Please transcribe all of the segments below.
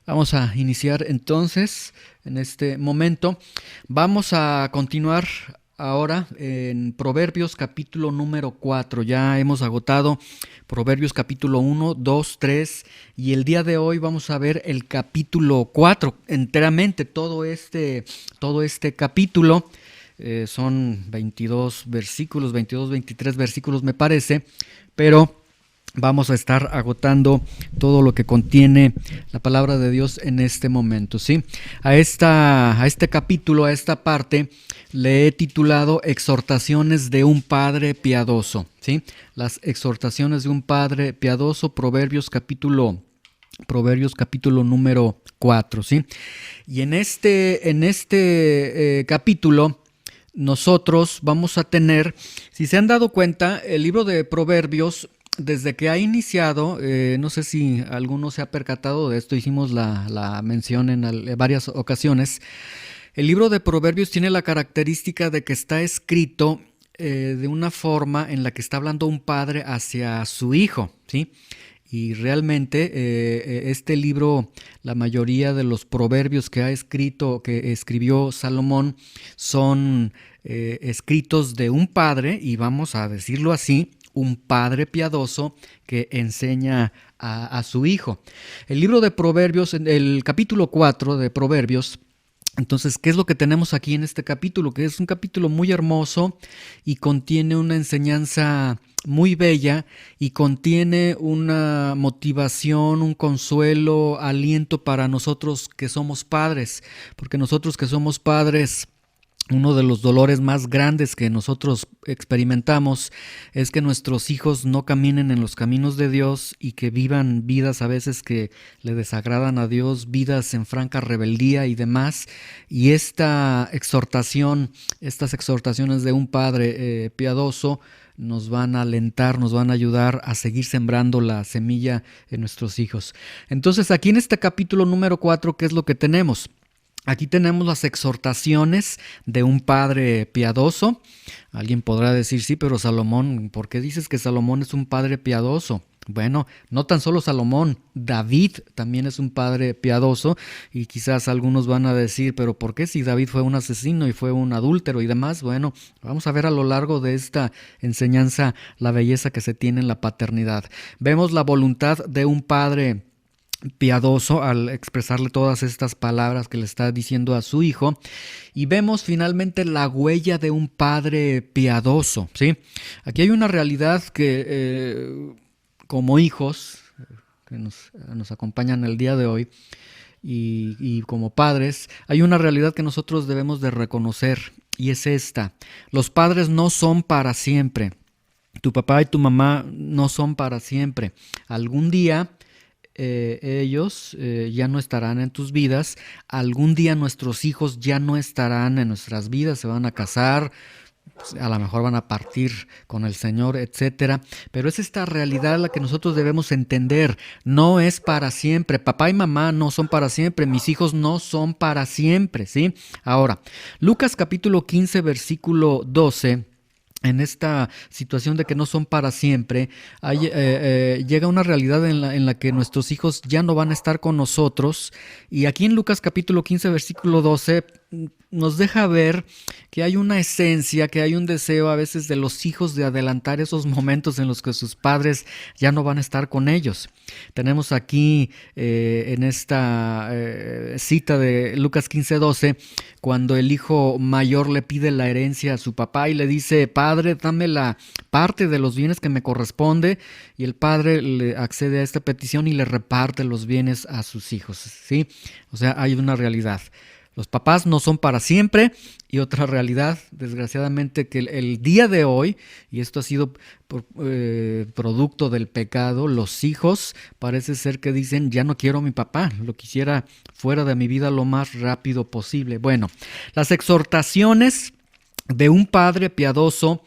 Vamos a iniciar entonces en este momento. Vamos a continuar ahora en Proverbios capítulo número 4. Ya hemos agotado Proverbios capítulo 1, 2, 3 y el día de hoy vamos a ver el capítulo 4 enteramente, todo este capítulo. Son 22 versículos, 22, 23 versículos me parece, pero vamos a estar agotando todo lo que contiene la palabra de Dios en este momento, ¿sí? A este capítulo, a esta parte, le he titulado Exhortaciones de un Padre Piadoso, ¿sí? Las exhortaciones de un Padre Piadoso, Proverbios capítulo número 4, ¿sí? Y en este capítulo nosotros vamos a tener, si se han dado cuenta, el libro de Proverbios desde que ha iniciado, no sé si alguno se ha percatado de esto, hicimos la mención en varias ocasiones. El libro de Proverbios tiene la característica de que está escrito de una forma en la que está hablando un padre hacia su hijo, ¿sí? Y realmente este libro, la mayoría de los proverbios que escribió Salomón, son escritos de un padre, y vamos a decirlo así, un padre piadoso que enseña a su hijo. El libro de Proverbios, en el capítulo 4 de Proverbios, entonces, ¿qué es lo que tenemos aquí en este capítulo? Que es un capítulo muy hermoso y contiene una enseñanza muy bella y contiene una motivación, un consuelo, aliento para nosotros que somos padres, porque nosotros que somos padres, uno de los dolores más grandes que nosotros experimentamos es que nuestros hijos no caminen en los caminos de Dios y que vivan vidas a veces que le desagradan a Dios, vidas en franca rebeldía y demás. Y estas exhortaciones de un padre piadoso nos van a alentar, nos van a ayudar a seguir sembrando la semilla en nuestros hijos. Entonces, aquí en este capítulo número 4, ¿qué es lo que tenemos? Aquí tenemos las exhortaciones de un padre piadoso. Alguien podrá decir, sí, pero Salomón, ¿por qué dices que Salomón es un padre piadoso? Bueno, no tan solo Salomón, David también es un padre piadoso, y quizás algunos van a decir, pero ¿por qué si David fue un asesino y fue un adúltero y demás? Bueno, vamos a ver a lo largo de esta enseñanza la belleza que se tiene en la paternidad. Vemos la voluntad de un padre piadoso al expresarle todas estas palabras que le está diciendo a su hijo, y vemos finalmente la huella de un padre piadoso, ¿sí? Aquí hay una realidad que como hijos que nos acompañan el día de hoy y como padres, hay una realidad que nosotros debemos de reconocer, y es esta: los padres no son para siempre. Tu papá y tu mamá no son para siempre. Algún día ellos ya no estarán en tus vidas. Algún día nuestros hijos ya no estarán en nuestras vidas, se van a casar, a lo mejor van a partir con el Señor, etcétera. Pero es esta realidad la que nosotros debemos entender. No es para siempre. Papá y mamá no son para siempre. Mis hijos no son para siempre, ¿sí? Ahora, Lucas capítulo 15, versículo 12. En esta situación de que no son para siempre, llega una realidad en la que nuestros hijos ya no van a estar con nosotros. Y aquí en Lucas capítulo 15, versículo 12, nos deja ver que hay una esencia, que hay un deseo a veces de los hijos de adelantar esos momentos en los que sus padres ya no van a estar con ellos. Tenemos aquí en esta cita de Lucas 15, 12, cuando el hijo mayor le pide la herencia a su papá y le dice: padre, dame la parte de los bienes que me corresponde, y el padre le accede a esta petición y le reparte los bienes a sus hijos, ¿sí? O sea, hay una realidad. Los papás no son para siempre, y otra realidad, desgraciadamente, que el día de hoy, y esto ha sido producto del pecado, los hijos parece ser que dicen: ya no quiero a mi papá, lo quisiera fuera de mi vida lo más rápido posible. Bueno, las exhortaciones de un padre piadoso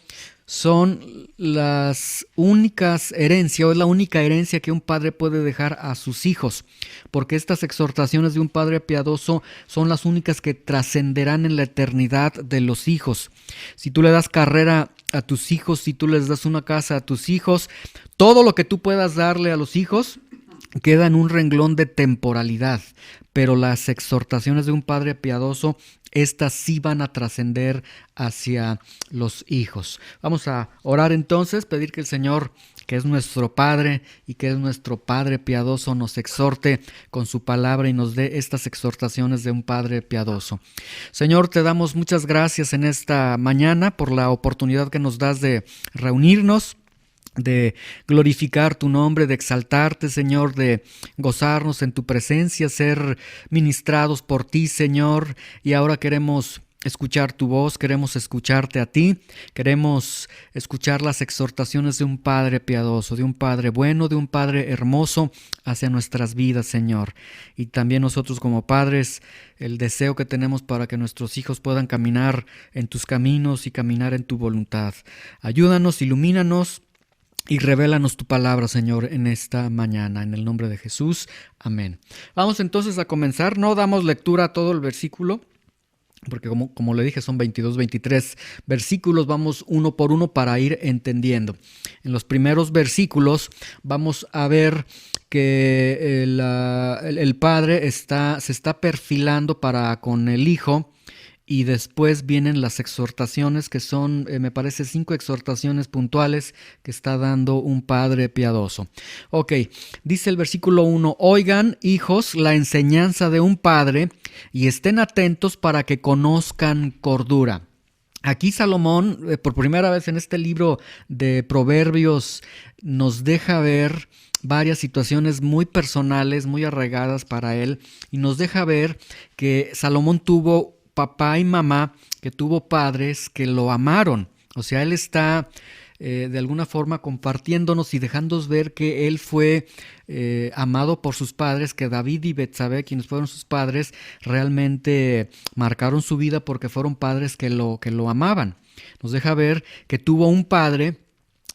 son las únicas herencias, o es la única herencia que un padre puede dejar a sus hijos, porque estas exhortaciones de un padre piadoso son las únicas que trascenderán en la eternidad de los hijos. Si tú le das carrera a tus hijos, si tú les das una casa a tus hijos, todo lo que tú puedas darle a los hijos queda en un renglón de temporalidad, pero las exhortaciones de un padre piadoso, estas sí van a trascender hacia los hijos. Vamos a orar entonces, pedir que el Señor, que es nuestro Padre y que es nuestro Padre piadoso, nos exhorte con su palabra y nos dé estas exhortaciones de un Padre piadoso. Señor, te damos muchas gracias en esta mañana por la oportunidad que nos das de reunirnos, de glorificar tu nombre, de exaltarte, Señor, de gozarnos en tu presencia, ser ministrados por ti, Señor, y ahora queremos escuchar tu voz, queremos escucharte a ti, queremos escuchar las exhortaciones de un Padre piadoso, de un Padre bueno, de un Padre hermoso hacia nuestras vidas, Señor. Y también nosotros como padres, el deseo que tenemos para que nuestros hijos puedan caminar en tus caminos y caminar en tu voluntad. Ayúdanos, ilumínanos y revélanos tu palabra, Señor, en esta mañana. En el nombre de Jesús. Amén. Vamos entonces a comenzar. No damos lectura a todo el versículo, porque como le dije son 22, 23 versículos, vamos uno por uno para ir entendiendo. En los primeros versículos vamos a ver que el padre se está perfilando para con el hijo, y después vienen las exhortaciones que son, me parece, 5 exhortaciones puntuales que está dando un padre piadoso. Ok, dice el versículo 1, oigan, hijos, la enseñanza de un padre y estén atentos para que conozcan cordura. Aquí Salomón, por primera vez en este libro de Proverbios, nos deja ver varias situaciones muy personales, muy arraigadas para él, y nos deja ver que Salomón tuvo papá y mamá, que tuvo padres que lo amaron. O sea, él está de alguna forma compartiéndonos y dejándonos ver que él fue amado por sus padres, que David y Betsabé, quienes fueron sus padres, realmente marcaron su vida porque fueron padres que lo amaban. Nos deja ver que tuvo un padre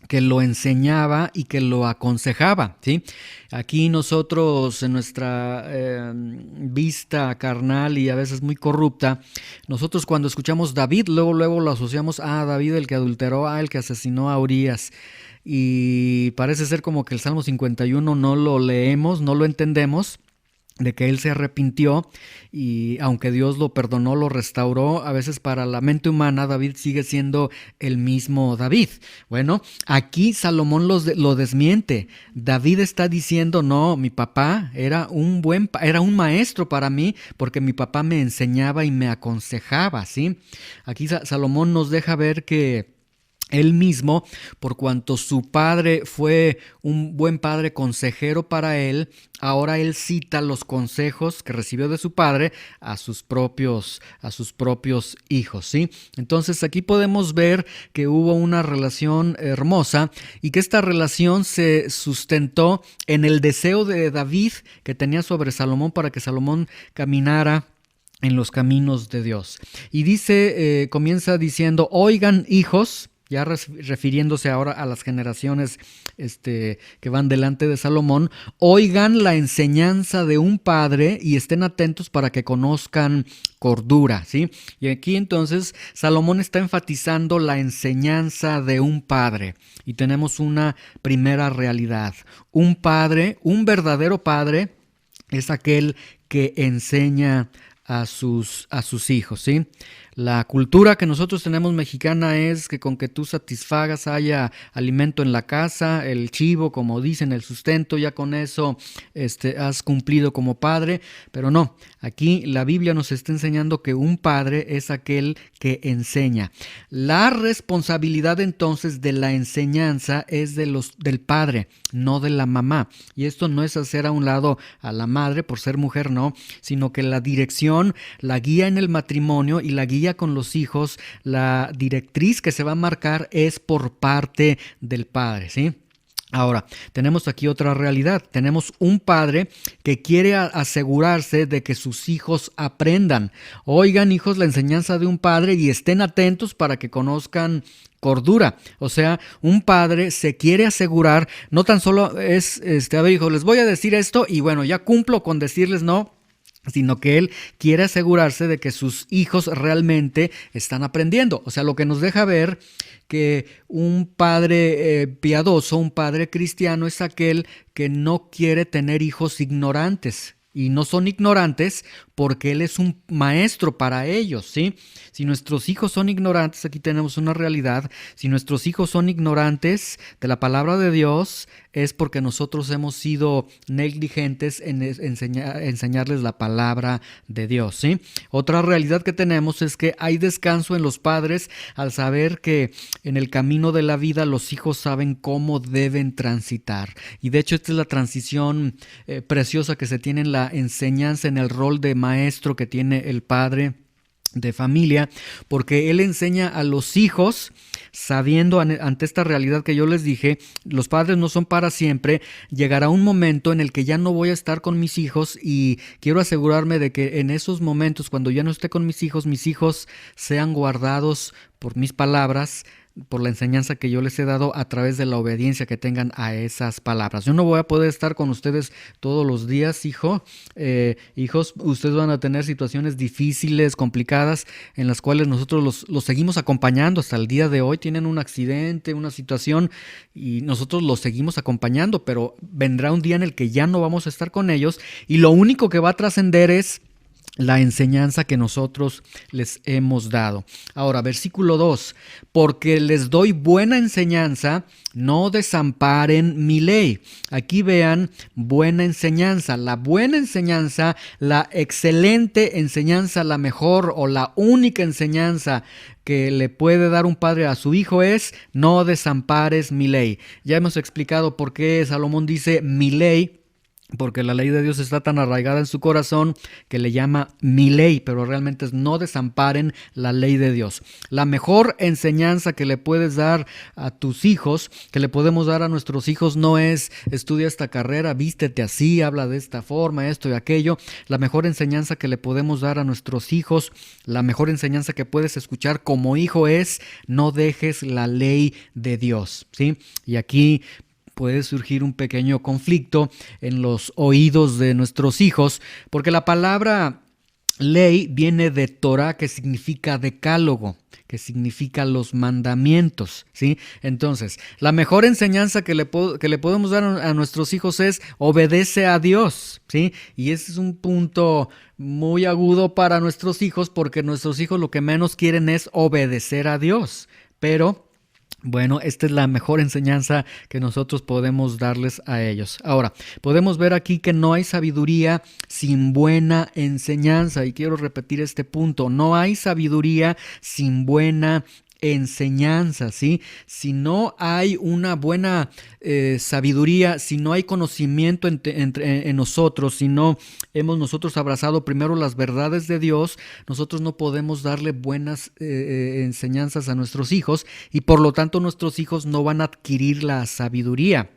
que lo enseñaba y que lo aconsejaba, ¿sí? Aquí nosotros, en nuestra vista carnal y a veces muy corrupta, nosotros cuando escuchamos David, luego lo asociamos a David, el que adulteró, el que asesinó a Urías. Y parece ser como que el Salmo 51 no lo leemos, no lo entendemos, de que él se arrepintió y aunque Dios lo perdonó, lo restauró, a veces para la mente humana David sigue siendo el mismo David. Bueno, aquí Salomón lo desmiente. David está diciendo, no, mi papá era un maestro para mí porque mi papá me enseñaba y me aconsejaba, ¿sí? Aquí Salomón nos deja ver que él mismo, por cuanto su padre fue un buen padre consejero para él, ahora él cita los consejos que recibió de su padre a sus propios hijos, ¿sí? Entonces aquí podemos ver que hubo una relación hermosa y que esta relación se sustentó en el deseo de David que tenía sobre Salomón para que Salomón caminara en los caminos de Dios. Y dice, comienza diciendo, oigan, hijos, ya refiriéndose ahora a las generaciones que van delante de Salomón, oigan la enseñanza de un padre y estén atentos para que conozcan cordura, ¿sí? Y aquí entonces Salomón está enfatizando la enseñanza de un padre y tenemos una primera realidad. Un padre, un verdadero padre, es aquel que enseña a sus hijos, ¿sí? La cultura que nosotros tenemos mexicana es que con que tú satisfagas haya alimento en la casa, el chivo, como dicen, el sustento, ya con eso has cumplido como padre, pero no, aquí la Biblia nos está enseñando que un padre es aquel que enseña. La responsabilidad entonces de la enseñanza es del padre, no de la mamá, y esto no es hacer a un lado a la madre por ser mujer, no, sino que la dirección, la guía en el matrimonio y la guía con los hijos, la directriz que se va a marcar es por parte del padre, ¿sí? Ahora, tenemos aquí otra realidad. Tenemos un padre que quiere asegurarse de que sus hijos aprendan. Oigan, hijos, la enseñanza de un padre y estén atentos para que conozcan cordura. O sea, un padre se quiere asegurar, no tan solo es, a ver, hijos, les voy a decir esto y bueno, ya cumplo con decirles, no. sino que él quiere asegurarse de que sus hijos realmente están aprendiendo. O sea, lo que nos deja ver que un padre piadoso, un padre cristiano, es aquel que no quiere tener hijos ignorantes. Y no son ignorantes porque Él es un maestro para ellos, ¿sí? Si nuestros hijos son ignorantes, aquí tenemos una realidad, si nuestros hijos son ignorantes de la palabra de Dios, es porque nosotros hemos sido negligentes en enseñarles la palabra de Dios, ¿sí? Otra realidad que tenemos es que hay descanso en los padres al saber que en el camino de la vida los hijos saben cómo deben transitar. Y de hecho esta es la transición preciosa que se tiene en la enseñanza, en el rol de maestro que tiene el padre de familia, porque él enseña a los hijos sabiendo ante esta realidad que yo les dije, los padres no son para siempre, llegará un momento en el que ya no voy a estar con mis hijos y quiero asegurarme de que en esos momentos, cuando ya no esté con mis hijos sean guardados por mis palabras, por la enseñanza que yo les he dado a través de la obediencia que tengan a esas palabras. Yo no voy a poder estar con ustedes todos los días, hijos, ustedes van a tener situaciones difíciles, complicadas, en las cuales nosotros los seguimos acompañando hasta el día de hoy. Tienen un accidente, una situación y nosotros los seguimos acompañando, pero vendrá un día en el que ya no vamos a estar con ellos y lo único que va a trascender es la enseñanza que nosotros les hemos dado. Ahora, versículo 2, porque les doy buena enseñanza, no desamparen mi ley. Aquí vean buena enseñanza, la buena enseñanza, la excelente enseñanza, la mejor o la única enseñanza que le puede dar un padre a su hijo es no desampares mi ley. Ya hemos explicado por qué Salomón dice mi ley, porque la ley de Dios está tan arraigada en su corazón que le llama mi ley, pero realmente es no desamparen la ley de Dios. La mejor enseñanza que le puedes dar a tus hijos, que le podemos dar a nuestros hijos, no es estudia esta carrera, vístete así, habla de esta forma, esto y aquello. La mejor enseñanza que le podemos dar a nuestros hijos, la mejor enseñanza que puedes escuchar como hijo es no dejes la ley de Dios, ¿sí? Y aquí puede surgir un pequeño conflicto en los oídos de nuestros hijos, porque la palabra ley viene de Torah, que significa decálogo, que significa los mandamientos, ¿sí? Entonces, la mejor enseñanza que le podemos dar a nuestros hijos es obedece a Dios, ¿sí? Y ese es un punto muy agudo para nuestros hijos, porque nuestros hijos lo que menos quieren es obedecer a Dios, pero bueno, esta es la mejor enseñanza que nosotros podemos darles a ellos. Ahora, podemos ver aquí que no hay sabiduría sin buena enseñanza. Y quiero repetir este punto. No hay sabiduría sin buena enseñanza, ¿sí? Si no hay una buena sabiduría, si no hay conocimiento en nosotros, si no hemos nosotros abrazado primero las verdades de Dios, nosotros no podemos darle buenas enseñanzas a nuestros hijos y por lo tanto nuestros hijos no van a adquirir la sabiduría.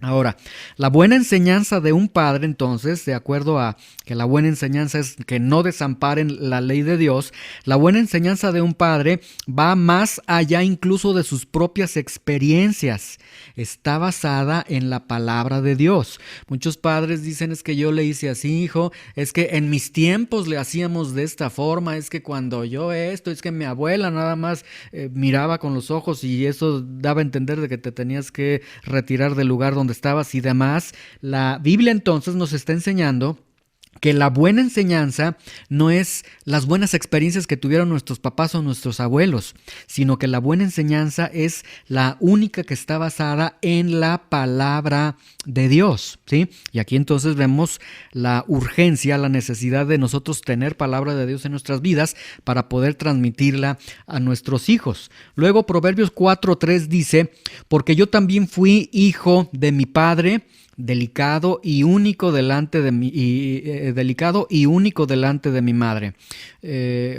Ahora, la buena enseñanza de un padre, entonces, de acuerdo a que la buena enseñanza es que no desamparen la ley de Dios, la buena enseñanza de un padre va más allá incluso de sus propias experiencias. Está basada en la palabra de Dios. Muchos padres dicen, es que yo le hice así, hijo, es que en mis tiempos le hacíamos de esta forma, es que cuando yo esto, es que mi abuela nada más miraba con los ojos y eso daba a entender de que te tenías que retirar del lugar donde estabas y demás. La Biblia entonces nos está enseñando que la buena enseñanza no es las buenas experiencias que tuvieron nuestros papás o nuestros abuelos, sino que la buena enseñanza es la única que está basada en la palabra de Dios, ¿sí? Y aquí entonces vemos la urgencia, la necesidad de nosotros tener palabra de Dios en nuestras vidas para poder transmitirla a nuestros hijos. Luego Proverbios 4:3 dice, porque yo también fui hijo de mi padre, delicado y único delante de mi madre.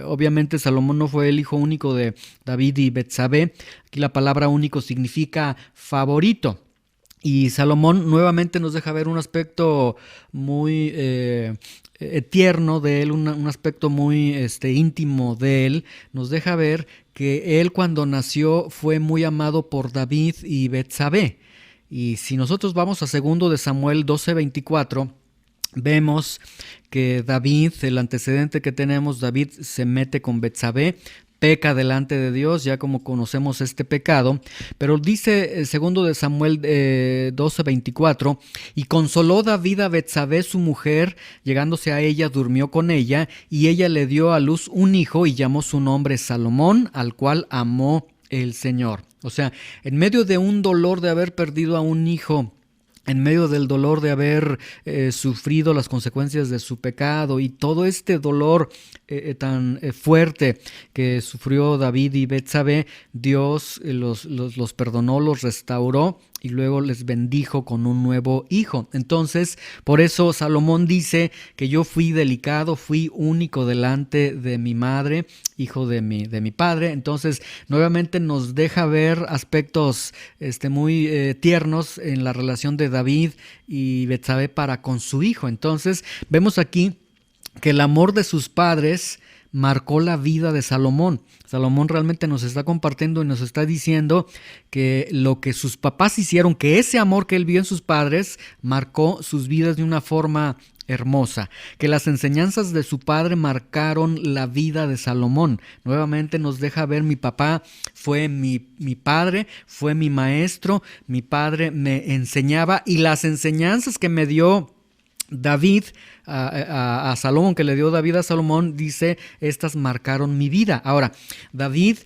Obviamente Salomón no fue el hijo único de David y Betsabé. Aquí la palabra único significa favorito. Y Salomón nuevamente nos deja ver un aspecto muy tierno de él, un aspecto muy íntimo de él. Nos deja ver que él cuando nació fue muy amado por David y Betsabé. Y si nosotros vamos a 2 de Samuel 12:24, vemos que David, el antecedente que tenemos, David se mete con Betsabé, peca delante de Dios, ya como conocemos este pecado, pero dice segundo de Samuel 12:24, y consoló David a Betsabé su mujer, llegándose a ella, durmió con ella, y ella le dio a luz un hijo y llamó su nombre Salomón, al cual amó el Señor. O sea, en medio de un dolor de haber perdido a un hijo, en medio del dolor de haber sufrido las consecuencias de su pecado y todo este dolor tan fuerte que sufrió David y Betsabé, Dios los perdonó, los restauró y luego les bendijo con un nuevo hijo. Entonces, por eso Salomón dice que yo fui delicado, fui único delante de mi madre, hijo de mi padre. Entonces, nuevamente nos deja ver aspectos muy tiernos en la relación de David y Betsabé para con su hijo. Entonces, vemos aquí que el amor de sus padres marcó la vida de Salomón. Salomón realmente nos está compartiendo y nos está diciendo que lo que sus papás hicieron, que ese amor que él vio en sus padres, marcó sus vidas de una forma hermosa, que las enseñanzas de su padre marcaron la vida de Salomón. Nuevamente nos deja ver, mi papá fue mi padre, fue mi maestro, mi padre me enseñaba y las enseñanzas que me dio David a Salomón, que le dio David a Salomón, dice, estas marcaron mi vida. Ahora, David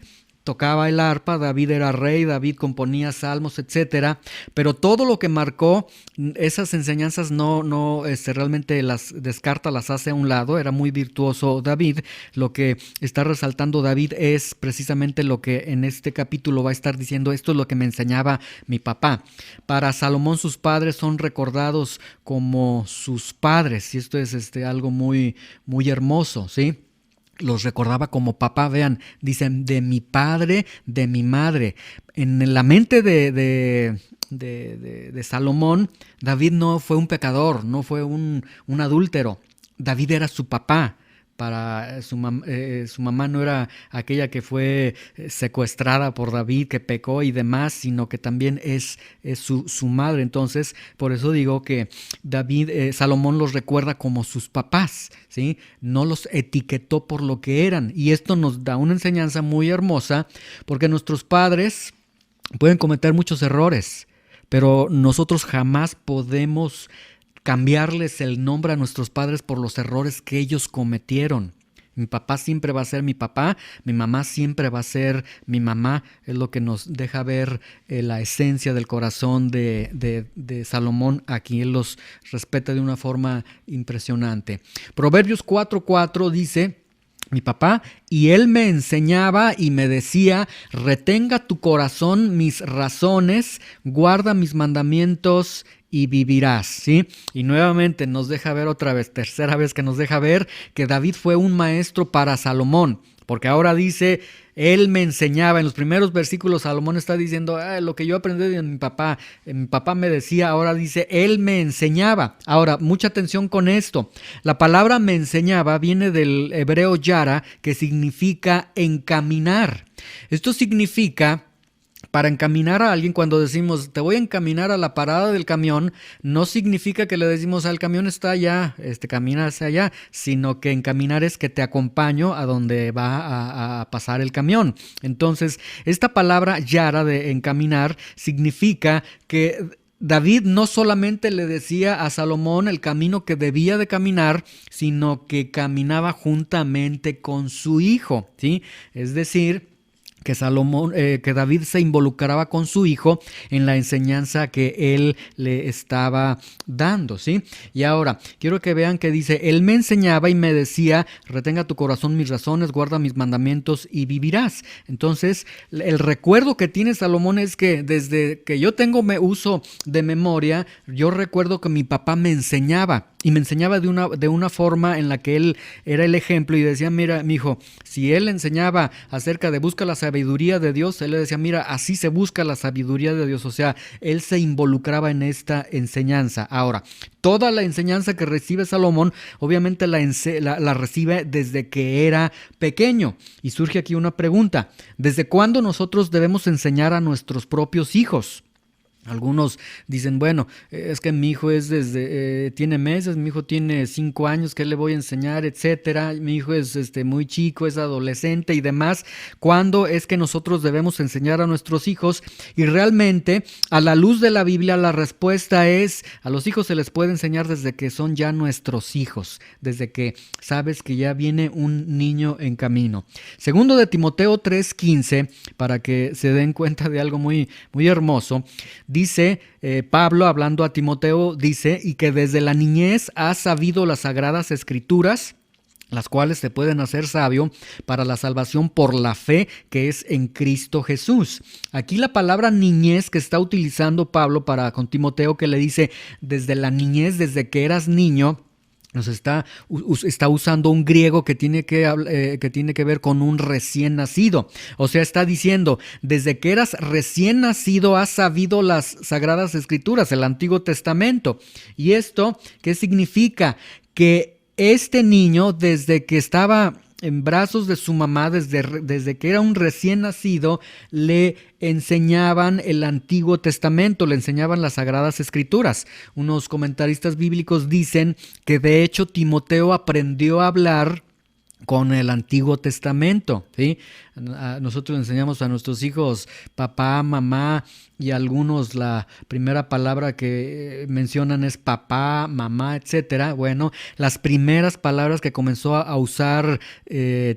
tocaba el arpa, David era rey, David componía salmos, etcétera, pero todo lo que marcó esas enseñanzas no realmente las descarta, las hace a un lado. Era muy virtuoso David. Lo que está resaltando David es precisamente lo que en este capítulo va a estar diciendo: esto es lo que me enseñaba mi papá. Para Salomón, sus padres son recordados como sus padres, y esto es algo muy, muy hermoso, ¿sí? Los recordaba como papá. Vean, dicen, de mi padre, de mi madre. En la mente de Salomón, David no fue un pecador, no fue un adúltero. David era su papá. Para su mamá no era aquella que fue secuestrada por David, que pecó y demás, sino que también es su madre. Entonces, por eso digo que Salomón los recuerda como sus papás, ¿sí? No los etiquetó por lo que eran. Y esto nos da una enseñanza muy hermosa, porque nuestros padres pueden cometer muchos errores, pero nosotros jamás podemos cambiarles el nombre a nuestros padres por los errores que ellos cometieron. Mi papá siempre va a ser mi papá, mi mamá siempre va a ser mi mamá. Es lo que nos deja ver la esencia del corazón de Salomón. Aquí él los respeta de una forma impresionante. Proverbios 4:4 dice: mi papá, y él me enseñaba y me decía, retenga tu corazón mis razones, guarda mis mandamientos y vivirás, ¿sí? Y nuevamente nos deja ver otra vez, tercera vez que nos deja ver que David fue un maestro para Salomón, porque ahora dice, él me enseñaba. En los primeros versículos Salomón está diciendo, lo que yo aprendí de mi papá me decía. Ahora dice, él me enseñaba. Ahora, mucha atención con esto. La palabra me enseñaba viene del hebreo yara, que significa encaminar. Esto significa, para encaminar a alguien, cuando decimos te voy a encaminar a la parada del camión, no significa que le decimos al camión está allá, camina hacia allá, sino que encaminar es que te acompaño a donde va a pasar el camión. Entonces, esta palabra yara de encaminar significa que David no solamente le decía a Salomón el camino que debía de caminar, sino que caminaba juntamente con su hijo, ¿sí? Es decir, que David se involucraba con su hijo en la enseñanza que él le estaba dando, ¿sí? Y ahora, quiero que vean que dice, él me enseñaba y me decía, retenga tu corazón mis razones, guarda mis mandamientos y vivirás. Entonces, el recuerdo que tiene Salomón es que desde que yo tengo uso de memoria, yo recuerdo que mi papá me enseñaba. Y me enseñaba de una forma en la que él era el ejemplo y decía, mira, mijo, si él enseñaba acerca de busca la sabiduría de Dios, él le decía, mira, así se busca la sabiduría de Dios. O sea, él se involucraba en esta enseñanza. Ahora, toda la enseñanza que recibe Salomón, obviamente la recibe desde que era pequeño. Y surge aquí una pregunta, ¿desde cuándo nosotros debemos enseñar a nuestros propios hijos? Algunos dicen, bueno, es que mi hijo tiene meses, mi hijo tiene 5 años, ¿qué le voy a enseñar, etcétera? Mi hijo es muy chico, es adolescente y demás. ¿Cuándo es que nosotros debemos enseñar a nuestros hijos? Y realmente, a la luz de la Biblia, la respuesta es, a los hijos se les puede enseñar desde que son ya nuestros hijos, desde que sabes que ya viene un niño en camino. Segundo de Timoteo 3:15, para que se den cuenta de algo muy, muy hermoso. Dice Pablo, hablando a Timoteo, dice, y que desde la niñez has sabido las sagradas escrituras, las cuales te pueden hacer sabio para la salvación por la fe que es en Cristo Jesús. Aquí la palabra niñez que está utilizando Pablo con Timoteo, que le dice, desde la niñez, desde que eras niño, nos está usando un griego que tiene que ver con un recién nacido. O sea, está diciendo, desde que eras recién nacido has sabido las Sagradas Escrituras, el Antiguo Testamento. ¿Y esto qué significa? Que este niño, desde que estaba en brazos de su mamá, desde que era un recién nacido, le enseñaban el Antiguo Testamento, le enseñaban las Sagradas Escrituras. Unos comentaristas bíblicos dicen que de hecho Timoteo aprendió a hablar con el Antiguo Testamento, ¿sí? Nosotros enseñamos a nuestros hijos papá, mamá, y algunos la primera palabra que mencionan es papá, mamá, etcétera. Bueno, las primeras palabras que comenzó a usar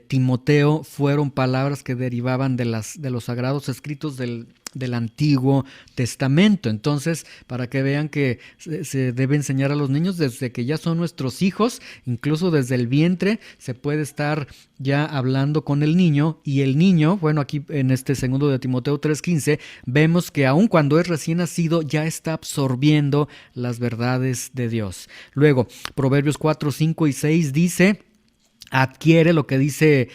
Timoteo fueron palabras que derivaban de los sagrados escritos del Antiguo Testamento. Entonces, para que vean que se debe enseñar a los niños desde que ya son nuestros hijos, incluso desde el vientre, se puede estar ya hablando con el niño, y el niño, bueno, aquí en este segundo de Timoteo 3:15, vemos que aun cuando es recién nacido, ya está absorbiendo las verdades de Dios. Luego, Proverbios 4, 5 y 6 dice, adquiere, lo que dice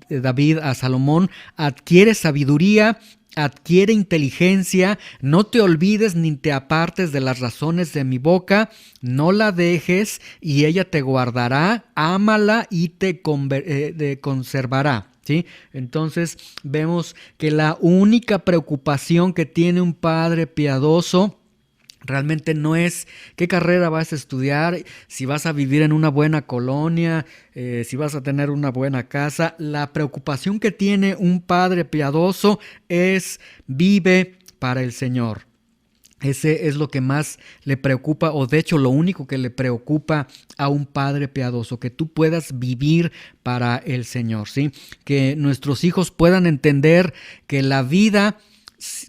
David a Salomón, adquiere sabiduría, adquiere inteligencia, no te olvides ni te apartes de las razones de mi boca, no la dejes y ella te guardará, ámala y te conservará. ¿Sí? Entonces vemos que la única preocupación que tiene un padre piadoso realmente no es qué carrera vas a estudiar, si vas a vivir en una buena colonia, si vas a tener una buena casa. La preocupación que tiene un padre piadoso es vive para el Señor. Ese es lo que más le preocupa, o de hecho lo único que le preocupa a un padre piadoso, que tú puedas vivir para el Señor, ¿sí? Que nuestros hijos puedan entender que la vida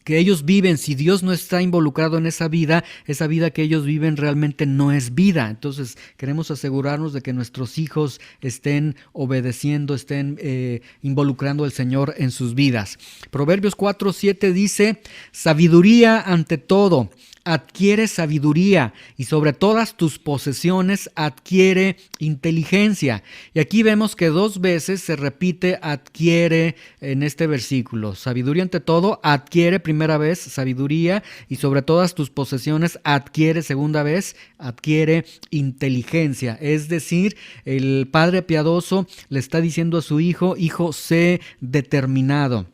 que ellos viven, si Dios no está involucrado en esa vida que ellos viven realmente no es vida. Entonces queremos asegurarnos de que nuestros hijos estén obedeciendo, estén involucrando al Señor en sus vidas. Proverbios 4:7 dice, sabiduría ante todo, adquiere sabiduría, y sobre todas tus posesiones adquiere inteligencia. Y aquí vemos que 2 veces se repite adquiere en este versículo. Sabiduría ante todo, adquiere primera vez sabiduría, y sobre todas tus posesiones adquiere segunda vez, adquiere inteligencia. Es decir, el padre piadoso le está diciendo a su hijo, sé determinado.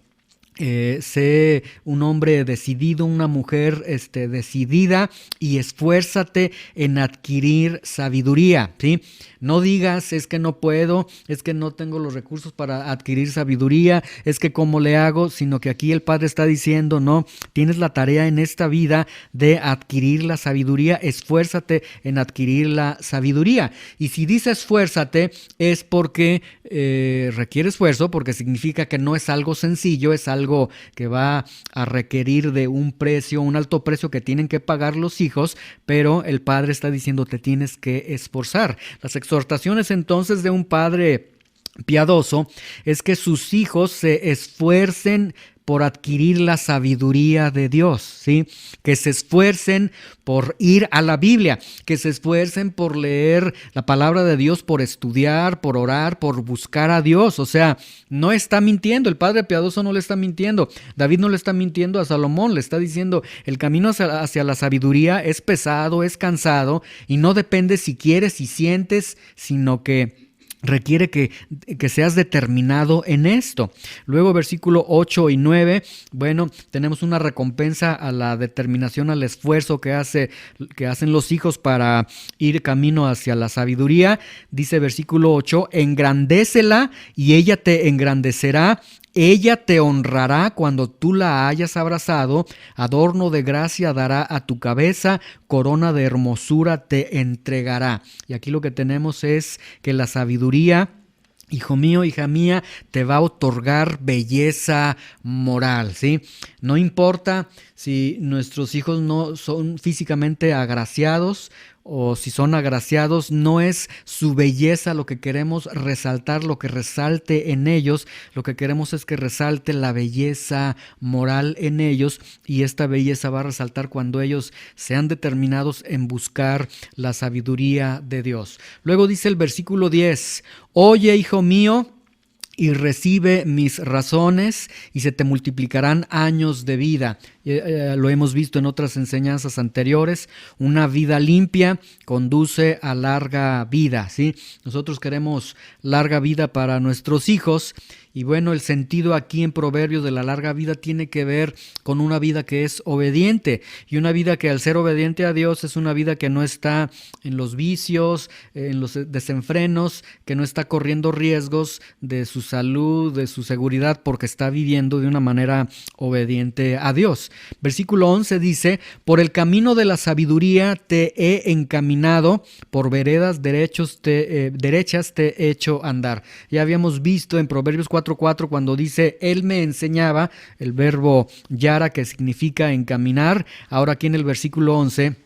Sé un hombre decidido, una mujer decidida, y esfuérzate en adquirir sabiduría, ¿sí? No digas, es que no puedo, es que no tengo los recursos para adquirir sabiduría, es que cómo le hago, sino que aquí el Padre está diciendo, no, tienes la tarea en esta vida de adquirir la sabiduría, esfuérzate en adquirir la sabiduría. Y si dice esfuérzate, es porque requiere esfuerzo, porque significa que no es algo sencillo, es algo que va a requerir de un precio, un alto precio que tienen que pagar los hijos, pero el Padre está diciendo, te tienes que esforzar. Las exhortaciones entonces de un padre piadoso es que sus hijos se esfuercen por adquirir la sabiduría de Dios, ¿sí? Que se esfuercen por ir a la Biblia, que se esfuercen por leer la palabra de Dios, por estudiar, por orar, por buscar a Dios. O sea, no está mintiendo, el padre piadoso no le está mintiendo. David no le está mintiendo a Salomón, le está diciendo, el camino hacia la sabiduría es pesado, es cansado, y no depende si quieres, si sientes, sino que requiere que seas determinado en esto. Luego versículo 8 y 9, bueno, tenemos una recompensa a la determinación, al esfuerzo que hacen los hijos para ir camino hacia la sabiduría. Dice versículo 8, engrandécela y ella te engrandecerá. Ella te honrará cuando tú la hayas abrazado, adorno de gracia dará a tu cabeza, corona de hermosura te entregará. Y aquí lo que tenemos es que la sabiduría, hijo mío, hija mía, te va a otorgar belleza moral, ¿sí? No importa si nuestros hijos no son físicamente agraciados o si son agraciados, no es su belleza lo que queremos resaltar, lo que resalte en ellos, lo que queremos es que resalte la belleza moral en ellos, y esta belleza va a resaltar cuando ellos sean determinados en buscar la sabiduría de Dios. Luego dice el versículo 10, oye, hijo mío, y recibe mis razones y se te multiplicarán años de vida. Lo hemos visto en otras enseñanzas anteriores. Una vida limpia conduce a larga vida, ¿sí? Nosotros queremos larga vida para nuestros hijos. Y bueno, el sentido aquí en Proverbios de la larga vida tiene que ver con una vida que es obediente, y una vida que al ser obediente a Dios es una vida que no está en los vicios, en los desenfrenos, que no está corriendo riesgos de su salud, de su seguridad, porque está viviendo de una manera obediente a Dios. Versículo 11 dice, por el camino de la sabiduría te he encaminado, por veredas derechas te he hecho andar. Ya habíamos visto en Proverbios 4:4 cuando dice, él me enseñaba, el verbo yara, que significa encaminar. Ahora aquí en el versículo 11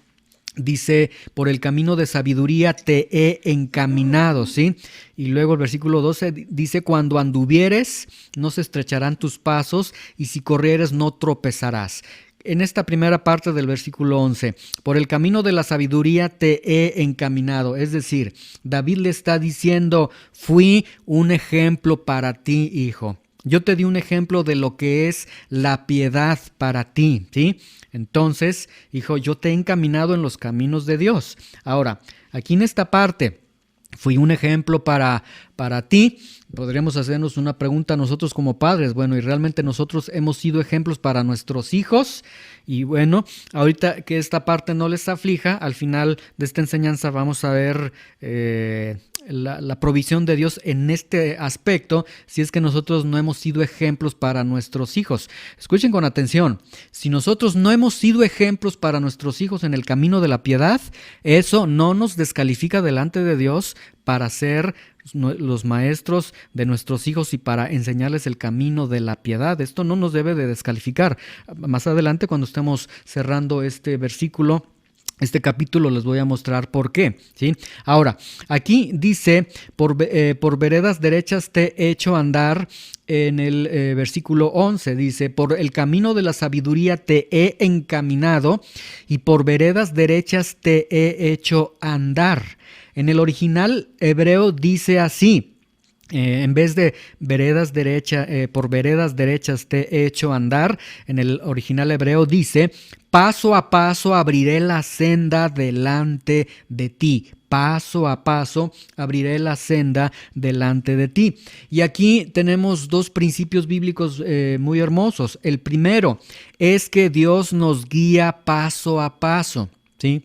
dice, por el camino de sabiduría te he encaminado, ¿sí? Y luego el versículo 12 dice, cuando anduvieres no se estrecharán tus pasos, y si corrieres no tropezarás. En esta primera parte del versículo 11, por el camino de la sabiduría te he encaminado. Es decir, David le está diciendo, fui un ejemplo para ti, hijo. Yo te di un ejemplo de lo que es la piedad para ti, ¿sí? Entonces, hijo, yo te he encaminado en los caminos de Dios. Ahora, aquí en esta parte, fui un ejemplo para ti. Podríamos hacernos una pregunta nosotros como padres. Bueno, y realmente nosotros hemos sido ejemplos para nuestros hijos. Y bueno, ahorita que esta parte no les aflija, al final de esta enseñanza vamos a ver la provisión de Dios en este aspecto, si es que nosotros no hemos sido ejemplos para nuestros hijos. Escuchen con atención, si nosotros no hemos sido ejemplos para nuestros hijos en el camino de la piedad, eso no nos descalifica delante de Dios para ser los maestros de nuestros hijos y para enseñarles el camino de la piedad. Esto no nos debe de descalificar. Más adelante, cuando estemos cerrando este versículo, este capítulo, les voy a mostrar por qué, ¿sí? Ahora, aquí dice, por veredas derechas te he hecho andar. En el versículo 11 dice, por el camino de la sabiduría te he encaminado y por veredas derechas te he hecho andar. En el original hebreo dice así, en vez de por veredas derechas te he hecho andar, en el original hebreo dice, paso a paso abriré la senda delante de ti. Paso a paso abriré la senda delante de ti. Y aquí tenemos dos principios bíblicos muy hermosos. El primero es que Dios nos guía paso a paso, ¿sí?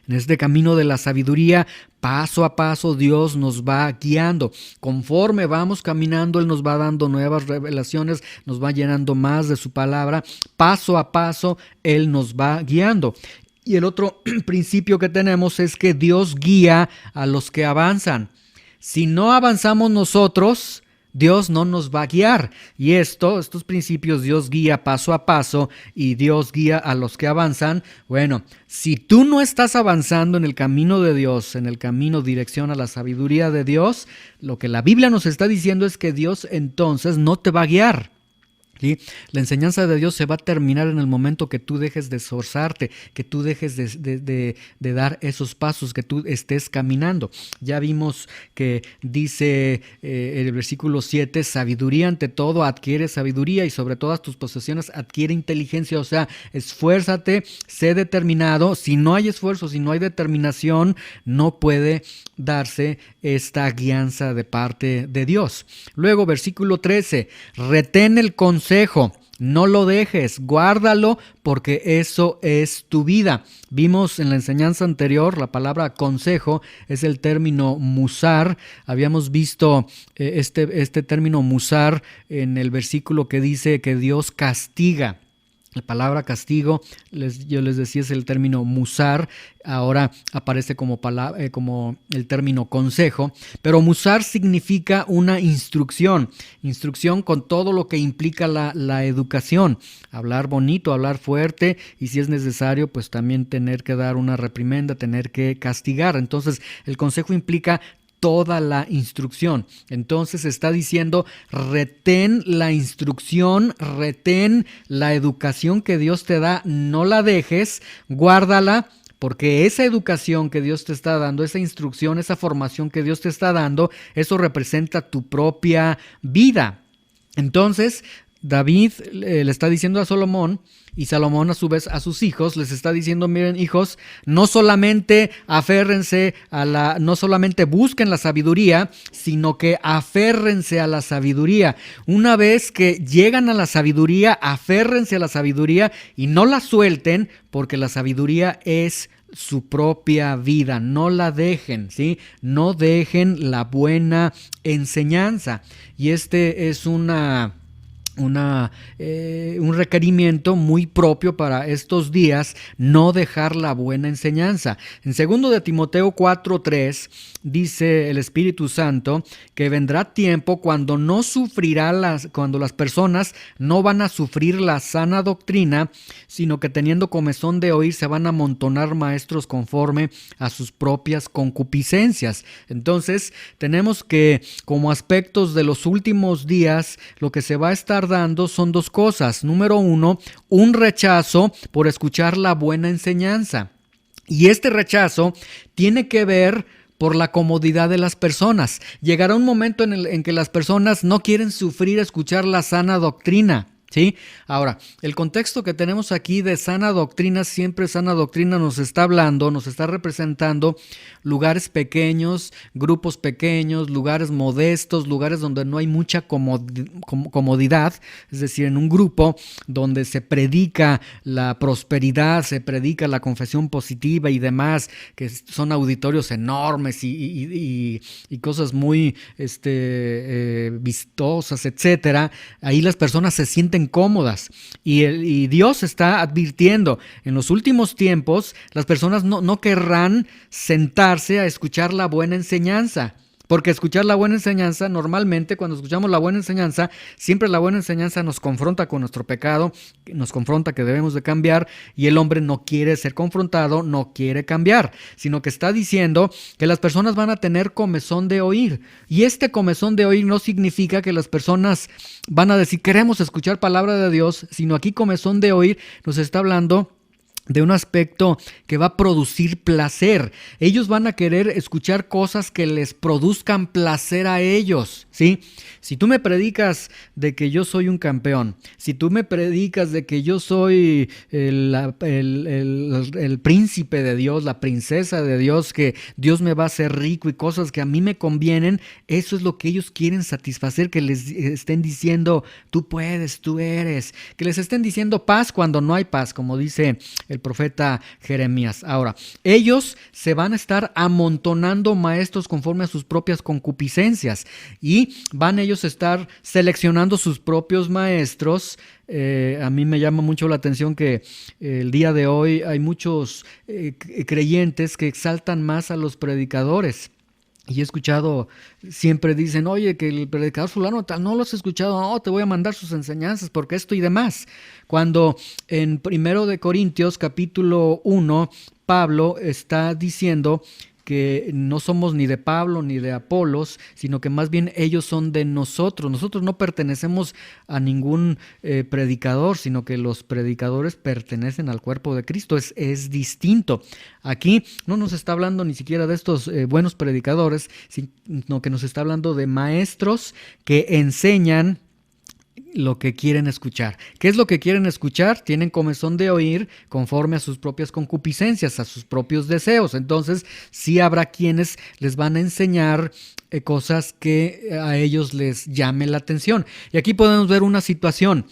En este camino de la sabiduría, paso a paso Dios nos va guiando. Conforme vamos caminando, Él nos va dando nuevas revelaciones, nos va llenando más de su palabra. Paso a paso Él nos va guiando. Y el otro principio que tenemos es que Dios guía a los que avanzan. Si no avanzamos nosotros, Dios no nos va a guiar. Y estos principios, Dios guía paso a paso y Dios guía a los que avanzan. Bueno, si tú no estás avanzando en el camino de Dios, en el camino dirección a la sabiduría de Dios, lo que la Biblia nos está diciendo es que Dios entonces no te va a guiar. ¿Sí? La enseñanza de Dios se va a terminar en el momento que tú dejes de esforzarte, que tú dejes de dar esos pasos, que tú estés caminando. Ya vimos que dice el versículo 7, sabiduría ante todo, adquiere sabiduría y sobre todas tus posesiones adquiere inteligencia. O sea, esfuérzate, sé determinado. Si no hay esfuerzo, si no hay determinación, no puede darse esta guianza de parte de Dios. Luego, versículo 13, retén el consejo, no lo dejes, guárdalo porque eso es tu vida. Vimos en la enseñanza anterior, la palabra consejo es el término musar. Habíamos visto este término musar en el versículo que dice que Dios castiga. La palabra castigo, yo les decía, es el término musar, ahora aparece como el término consejo, pero musar significa una instrucción con todo lo que implica la educación, hablar bonito, hablar fuerte y si es necesario, pues también tener que dar una reprimenda, tener que castigar. Entonces, el consejo implica toda la instrucción. Entonces está diciendo, retén la instrucción, retén la educación que Dios te da, no la dejes, guárdala, porque esa educación que Dios te está dando, esa instrucción, esa formación que Dios te está dando, eso representa tu propia vida. Entonces, David le está diciendo a Salomón, y Salomón a su vez a sus hijos les está diciendo, miren hijos, no solamente aférrense no solamente busquen la sabiduría, sino que aférrense a la sabiduría. Una vez que llegan a la sabiduría, aférrense a la sabiduría y no la suelten, porque la sabiduría es su propia vida, no la dejen, ¿sí? No dejen la buena enseñanza. Y este es un requerimiento muy propio para estos días, no dejar la buena enseñanza. En 2 de Timoteo 4:3 dice el Espíritu Santo que vendrá tiempo cuando cuando las personas no van a sufrir la sana doctrina, sino que teniendo comezón de oír se van a amontonar maestros conforme a sus propias concupiscencias. Entonces tenemos que, como aspectos de los últimos días, lo que se va a estar dando son dos cosas. Número uno, un rechazo por escuchar la buena enseñanza. Y este rechazo tiene que ver por la comodidad de las personas. Llegará un momento en que las personas no quieren sufrir escuchar la sana doctrina. ¿Sí? Ahora, el contexto que tenemos aquí de sana doctrina, siempre sana doctrina nos está hablando, nos está representando lugares pequeños, grupos pequeños, lugares modestos, lugares donde no hay mucha comodidad, es decir, en un grupo donde se predica la prosperidad, se predica la confesión positiva y demás, que son auditorios enormes y cosas muy vistosas, etcétera. Ahí las personas se sienten cómodas y Dios está advirtiendo, en los últimos tiempos las personas no querrán sentarse a escuchar la buena enseñanza, porque escuchar la buena enseñanza, normalmente cuando escuchamos la buena enseñanza, siempre la buena enseñanza nos confronta con nuestro pecado, nos confronta que debemos de cambiar y el hombre no quiere ser confrontado, no quiere cambiar, sino que está diciendo que las personas van a tener comezón de oír y este comezón de oír no significa que las personas van a decir queremos escuchar palabra de Dios, sino aquí comezón de oír nos está hablando de un aspecto que va a producir placer. Ellos van a querer escuchar cosas que les produzcan placer a ellos, ¿sí? Si tú me predicas de que yo soy un campeón, si tú me predicas de que yo soy el príncipe de Dios, la princesa de Dios, que Dios me va a hacer rico y cosas que a mí me convienen, eso es lo que ellos quieren satisfacer, que les estén diciendo, tú puedes, tú eres, que les estén diciendo paz cuando no hay paz, como dice el profeta Jeremías. Ahora, ellos se van a estar amontonando maestros conforme a sus propias concupiscencias y van ellos a estar seleccionando sus propios maestros. A mí me llama mucho la atención que el día de hoy hay muchos creyentes que exaltan más a los predicadores. Y he escuchado, siempre dicen, oye, que el predicador fulano tal, no lo has escuchado, no, te voy a mandar sus enseñanzas porque esto y demás. Cuando en 1 de Corintios capítulo 1, Pablo está diciendo que no somos ni de Pablo ni de Apolos, sino que más bien ellos son de nosotros. Nosotros no pertenecemos a ningún predicador, sino que los predicadores pertenecen al cuerpo de Cristo. Es distinto. Aquí no nos está hablando ni siquiera de estos buenos predicadores, sino que nos está hablando de maestros que enseñan lo que quieren escuchar. ¿Qué es lo que quieren escuchar? Tienen comezón de oír conforme a sus propias concupiscencias, a sus propios deseos. Entonces, sí habrá quienes les van a enseñar cosas que a ellos les llame la atención. Y aquí podemos ver una situación.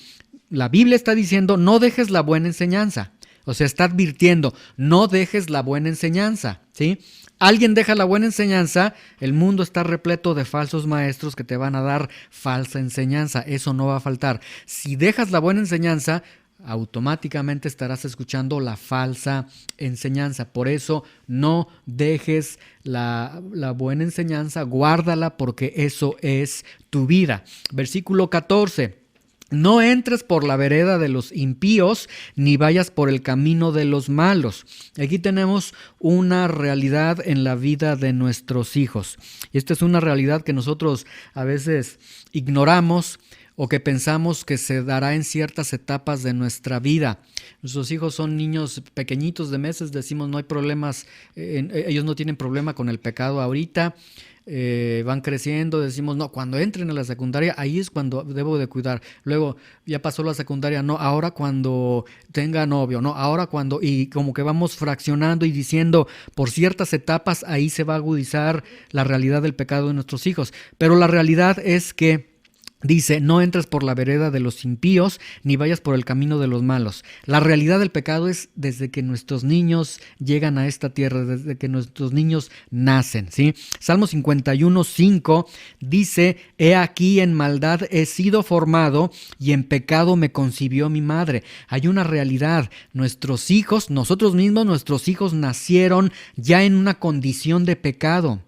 La Biblia está diciendo, no dejes la buena enseñanza. O sea, está advirtiendo, no dejes la buena enseñanza, ¿sí? Alguien deja la buena enseñanza, el mundo está repleto de falsos maestros que te van a dar falsa enseñanza. Eso no va a faltar. Si dejas la buena enseñanza, automáticamente estarás escuchando la falsa enseñanza. Por eso no dejes la buena enseñanza, guárdala porque eso es tu vida. Versículo 14. No entres por la vereda de los impíos, ni vayas por el camino de los malos. Aquí tenemos una realidad en la vida de nuestros hijos. Y esta es una realidad que nosotros a veces ignoramos o que pensamos que se dará en ciertas etapas de nuestra vida. Nuestros hijos son niños pequeñitos de meses, decimos no hay problemas, ellos no tienen problema con el pecado ahorita. Van creciendo, decimos, no, cuando entren a la secundaria, ahí es cuando debo de cuidar. Luego, ya pasó la secundaria, no, ahora cuando tenga novio, no, ahora cuando, y como que vamos fraccionando y diciendo, por ciertas etapas, ahí se va a agudizar la realidad del pecado de nuestros hijos. Pero la realidad es que dice, no entres por la vereda de los impíos, ni vayas por el camino de los malos. La realidad del pecado es desde que nuestros niños llegan a esta tierra, desde que nuestros niños nacen, ¿sí? Salmo 51:5 dice, he aquí en maldad he sido formado y en pecado me concibió mi madre. Hay una realidad, nuestros hijos, nosotros mismos, nuestros hijos nacieron ya en una condición de pecado.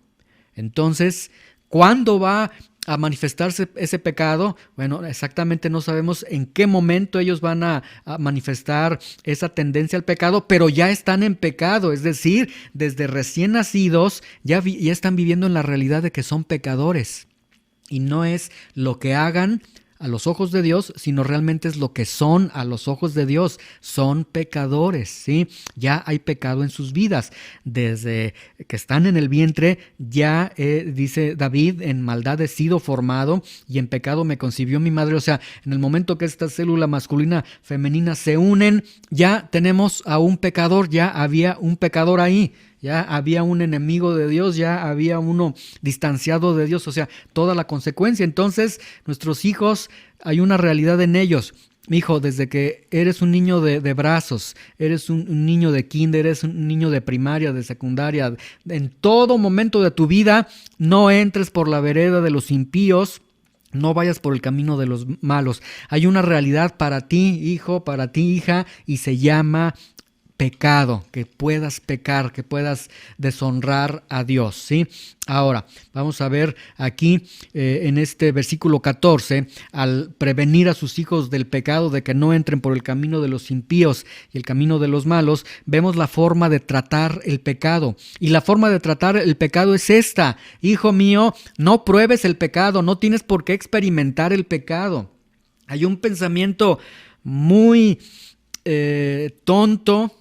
Entonces, ¿cuándo va a manifestarse ese pecado? Bueno, exactamente no sabemos en qué momento ellos van a manifestar esa tendencia al pecado, pero ya están en pecado, es decir, desde recién nacidos ya están viviendo en la realidad de que son pecadores. Y no es lo que hagan a los ojos de Dios, sino realmente es lo que son a los ojos de Dios. Son pecadores, ¿sí? Ya hay pecado en sus vidas. Desde que están en el vientre, ya dice David, en maldad he sido formado y en pecado me concibió mi madre. O sea, en el momento que esta célula masculina, femenina se unen, ya tenemos a un pecador, ya había un pecador ahí. Ya había un enemigo de Dios, ya había uno distanciado de Dios, o sea, toda la consecuencia. Entonces, nuestros hijos, hay una realidad en ellos. Hijo, desde que eres un niño de brazos, eres un niño de kinder, eres un niño de primaria, de secundaria, en todo momento de tu vida, no entres por la vereda de los impíos, no vayas por el camino de los malos. Hay una realidad para ti, hijo, para ti, hija, y se llama pecado, que puedas pecar, que puedas deshonrar a Dios, ¿sí? Ahora, vamos a ver aquí en este versículo 14, al prevenir a sus hijos del pecado, de que no entren por el camino de los impíos y el camino de los malos, vemos la forma de tratar el pecado. Y la forma de tratar el pecado es esta: hijo mío, no pruebes el pecado, no tienes por qué experimentar el pecado. Hay un pensamiento muy tonto,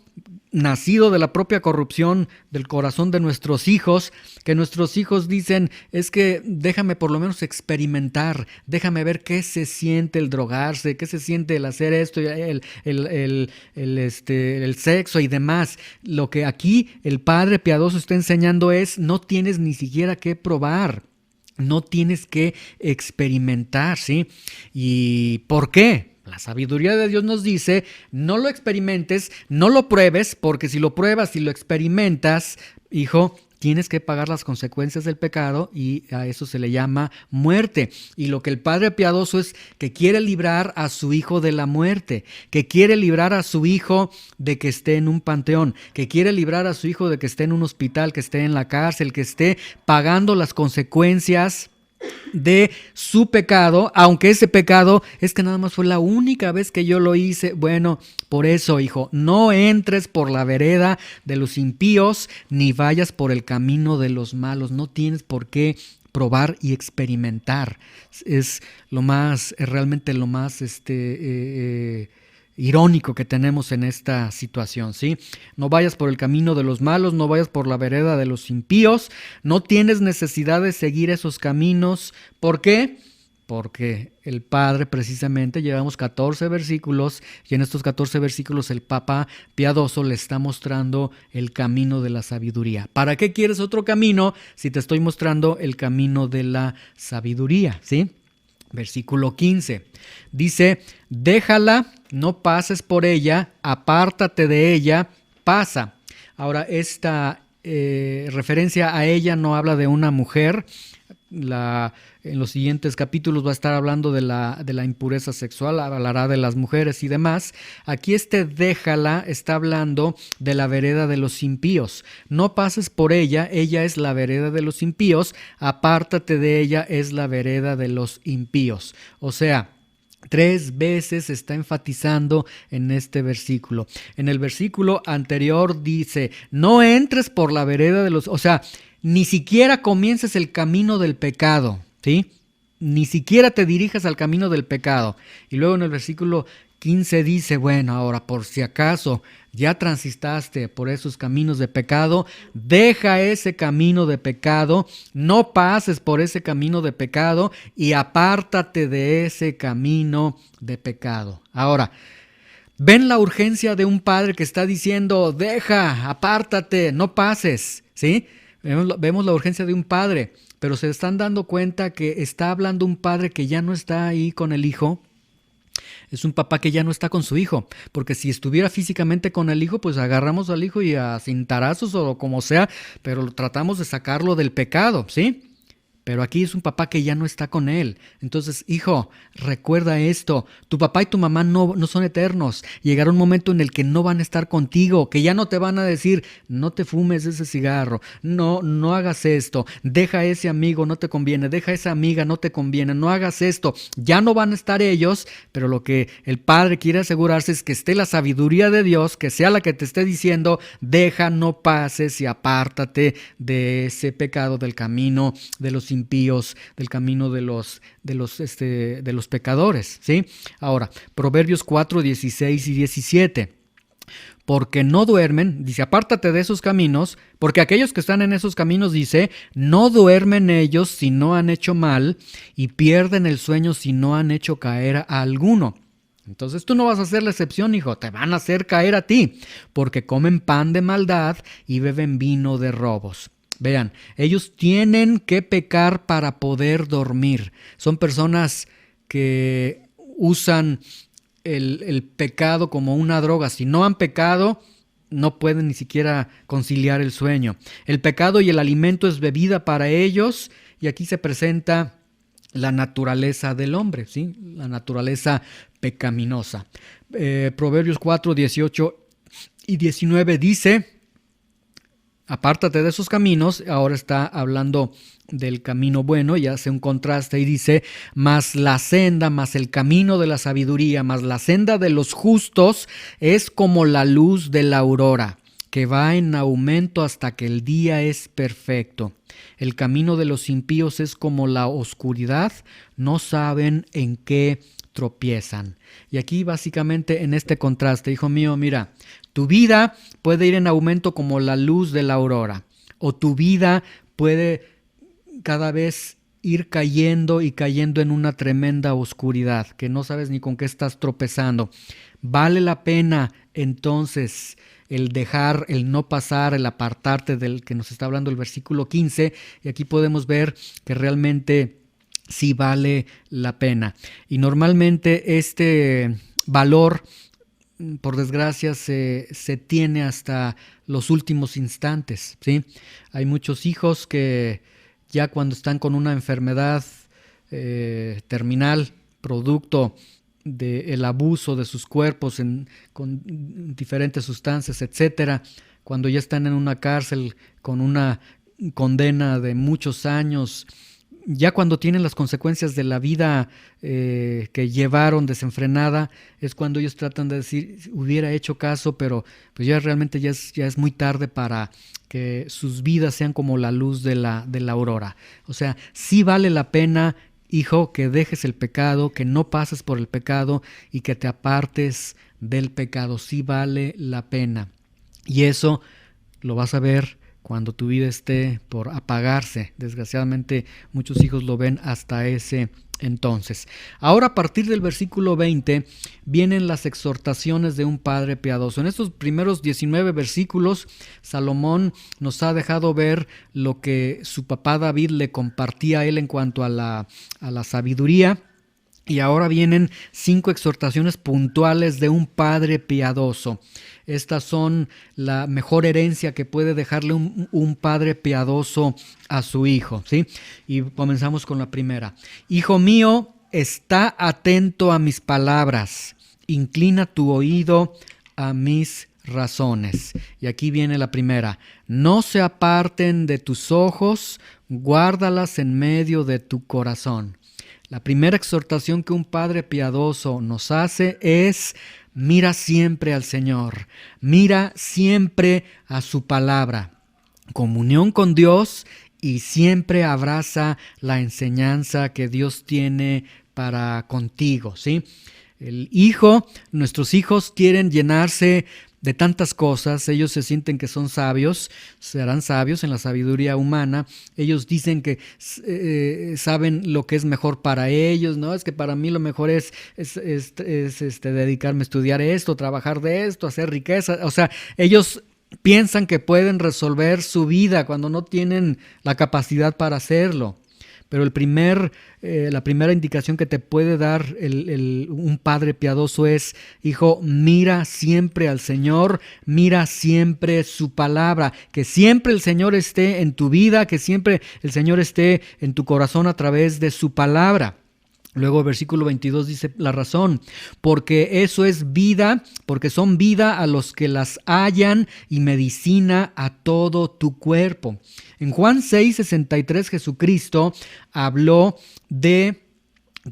nacido de la propia corrupción del corazón de nuestros hijos, que nuestros hijos dicen, es que déjame por lo menos experimentar, déjame ver qué se siente el drogarse, qué se siente el hacer esto, el sexo y demás. Lo que aquí el Padre piadoso está enseñando es, no tienes ni siquiera que probar, no tienes que experimentar, ¿sí? ¿Y por qué? La sabiduría de Dios nos dice, no lo experimentes, no lo pruebes, porque si lo pruebas y lo experimentas, hijo, tienes que pagar las consecuencias del pecado y a eso se le llama muerte. Y lo que el Padre piadoso es que quiere librar a su hijo de la muerte, que quiere librar a su hijo de que esté en un panteón, que quiere librar a su hijo de que esté en un hospital, que esté en la cárcel, que esté pagando las consecuencias de su pecado, aunque ese pecado es que nada más fue la única vez que yo lo hice. Bueno, por eso, hijo, no entres por la vereda de los impíos, ni vayas por el camino de los malos. No tienes por qué probar y experimentar. Es lo más, es realmente lo más irónico que tenemos en esta situación, ¿sí? No vayas por el camino de los malos, no vayas por la vereda de los impíos, no tienes necesidad de seguir esos caminos. ¿Por qué? Porque el Padre, precisamente, llevamos 14 versículos y en estos 14 versículos el Papa piadoso le está mostrando el camino de la sabiduría. ¿Para qué quieres otro camino si te estoy mostrando el camino de la sabiduría? ¿Sí? Versículo 15 dice: déjala, no pases por ella, apártate de ella, pasa. Ahora, esta referencia a ella no habla de una mujer. En los siguientes capítulos va a estar hablando de la impureza sexual, hablará de las mujeres y demás. Aquí déjala está hablando de la vereda de los impíos. No pases por ella, ella es la vereda de los impíos, apártate de ella, es la vereda de los impíos. O sea, 3 veces está enfatizando en este versículo. En el versículo anterior dice: no entres por la vereda de los... O sea, ni siquiera comiences el camino del pecado, ¿sí? Ni siquiera te dirijas al camino del pecado. Y luego en el versículo 15 dice: bueno, ahora por si acaso ya transitaste por esos caminos de pecado, deja ese camino de pecado, no pases por ese camino de pecado y apártate de ese camino de pecado. Ahora, ¿ven la urgencia de un padre que está diciendo: deja, apártate, no pases? ¿Sí? Vemos la urgencia de un padre, pero se están dando cuenta que está hablando un padre que ya no está ahí con el hijo. Es un papá que ya no está con su hijo, porque si estuviera físicamente con el hijo, pues agarramos al hijo y a cintarazos o como sea, pero tratamos de sacarlo del pecado, ¿sí? Pero aquí es un papá que ya no está con él. Entonces, hijo, recuerda esto. Tu papá y tu mamá no son eternos. Llegará un momento en el que no van a estar contigo, que ya no te van a decir: no te fumes ese cigarro, no hagas esto, deja ese amigo, no te conviene, deja esa amiga, no te conviene, no hagas esto. Ya no van a estar ellos, pero lo que el Padre quiere asegurarse es que esté la sabiduría de Dios, que sea la que te esté diciendo: deja, no pases y apártate de ese pecado, del camino de los impíos, del camino de los pecadores, ¿sí? Ahora, Proverbios 4, 16 y 17. Porque no duermen, dice: apártate de esos caminos, porque aquellos que están en esos caminos, dice, no duermen ellos si no han hecho mal, y pierden el sueño si no han hecho caer a alguno. Entonces tú no vas a ser la excepción, hijo, te van a hacer caer a ti, porque comen pan de maldad y beben vino de robos. Vean, ellos tienen que pecar para poder dormir. Son personas que usan el pecado como una droga. Si no han pecado, no pueden ni siquiera conciliar el sueño. El pecado y el alimento es bebida para ellos, y aquí se presenta la naturaleza del hombre, ¿sí? La naturaleza pecaminosa. Proverbios 4, 18 y 19 dice: apártate de esos caminos. Ahora está hablando del camino bueno y hace un contraste y dice: mas la senda, mas el camino de la sabiduría, mas la senda de los justos es como la luz de la aurora, que va en aumento hasta que el día es perfecto. El camino de los impíos es como la oscuridad, no saben en qué tropiezan. Y aquí básicamente en este contraste, hijo mío, mira, tu vida puede ir en aumento como la luz de la aurora, o tu vida puede cada vez ir cayendo y cayendo en una tremenda oscuridad, que no sabes ni con qué estás tropezando. Vale la pena entonces el dejar, el no pasar, el apartarte del que nos está hablando el versículo 15, y aquí podemos ver que realmente sí vale la pena. Y normalmente este valor, por desgracia, se tiene hasta los últimos instantes, ¿sí? Hay muchos hijos que ya cuando están con una enfermedad terminal, producto del abuso de sus cuerpos con diferentes sustancias, etcétera, cuando ya están en una cárcel con una condena de muchos años, ya cuando tienen las consecuencias de la vida que llevaron desenfrenada, es cuando ellos tratan de decir, hubiera hecho caso, pero pues ya realmente ya es muy tarde para que sus vidas sean como la luz de la aurora. O sea, sí vale la pena, hijo, que dejes el pecado, que no pases por el pecado y que te apartes del pecado. Sí vale la pena. Y eso lo vas a ver cuando tu vida esté por apagarse. Desgraciadamente muchos hijos lo ven hasta ese entonces. Ahora, a partir del versículo 20 vienen las exhortaciones de un padre piadoso. En estos primeros 19 versículos, Salomón nos ha dejado ver lo que su papá David le compartía a él en cuanto a la sabiduría. Y ahora vienen 5 exhortaciones puntuales de un padre piadoso. Estas son la mejor herencia que puede dejarle un padre piadoso a su hijo, ¿sí? Y comenzamos con la primera. Hijo mío, está atento a mis palabras, inclina tu oído a mis razones. Y aquí viene la primera. No se aparten de tus ojos, guárdalas en medio de tu corazón. La primera exhortación que un padre piadoso nos hace es: mira siempre al Señor, mira siempre a su palabra, comunión con Dios, y siempre abraza la enseñanza que Dios tiene para contigo, ¿sí? Nuestros hijos quieren llenarse de tantas cosas, ellos se sienten que son sabios, serán sabios en la sabiduría humana, ellos dicen que saben lo que es mejor para ellos, ¿no? Es que para mí lo mejor es dedicarme a estudiar esto, trabajar de esto, hacer riqueza, o sea, ellos piensan que pueden resolver su vida cuando no tienen la capacidad para hacerlo. Pero la primera indicación que te puede dar un padre piadoso es: hijo, mira siempre al Señor, mira siempre su palabra, que siempre el Señor esté en tu vida, que siempre el Señor esté en tu corazón a través de su palabra. Luego el versículo 22 dice la razón: porque eso es vida, porque son vida a los que las hallan y medicina a todo tu cuerpo. En Juan 6:63 Jesucristo habló de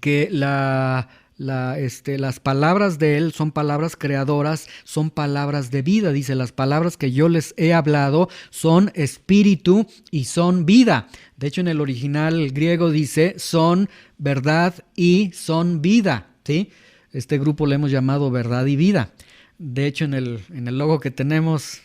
que las palabras de Él son palabras creadoras, son palabras de vida. Dice: las palabras que yo les he hablado son espíritu y son vida. De hecho, en el original griego dice: son verdad y son vida, ¿sí? Este grupo le hemos llamado Verdad y Vida. De hecho, en el logo que tenemos,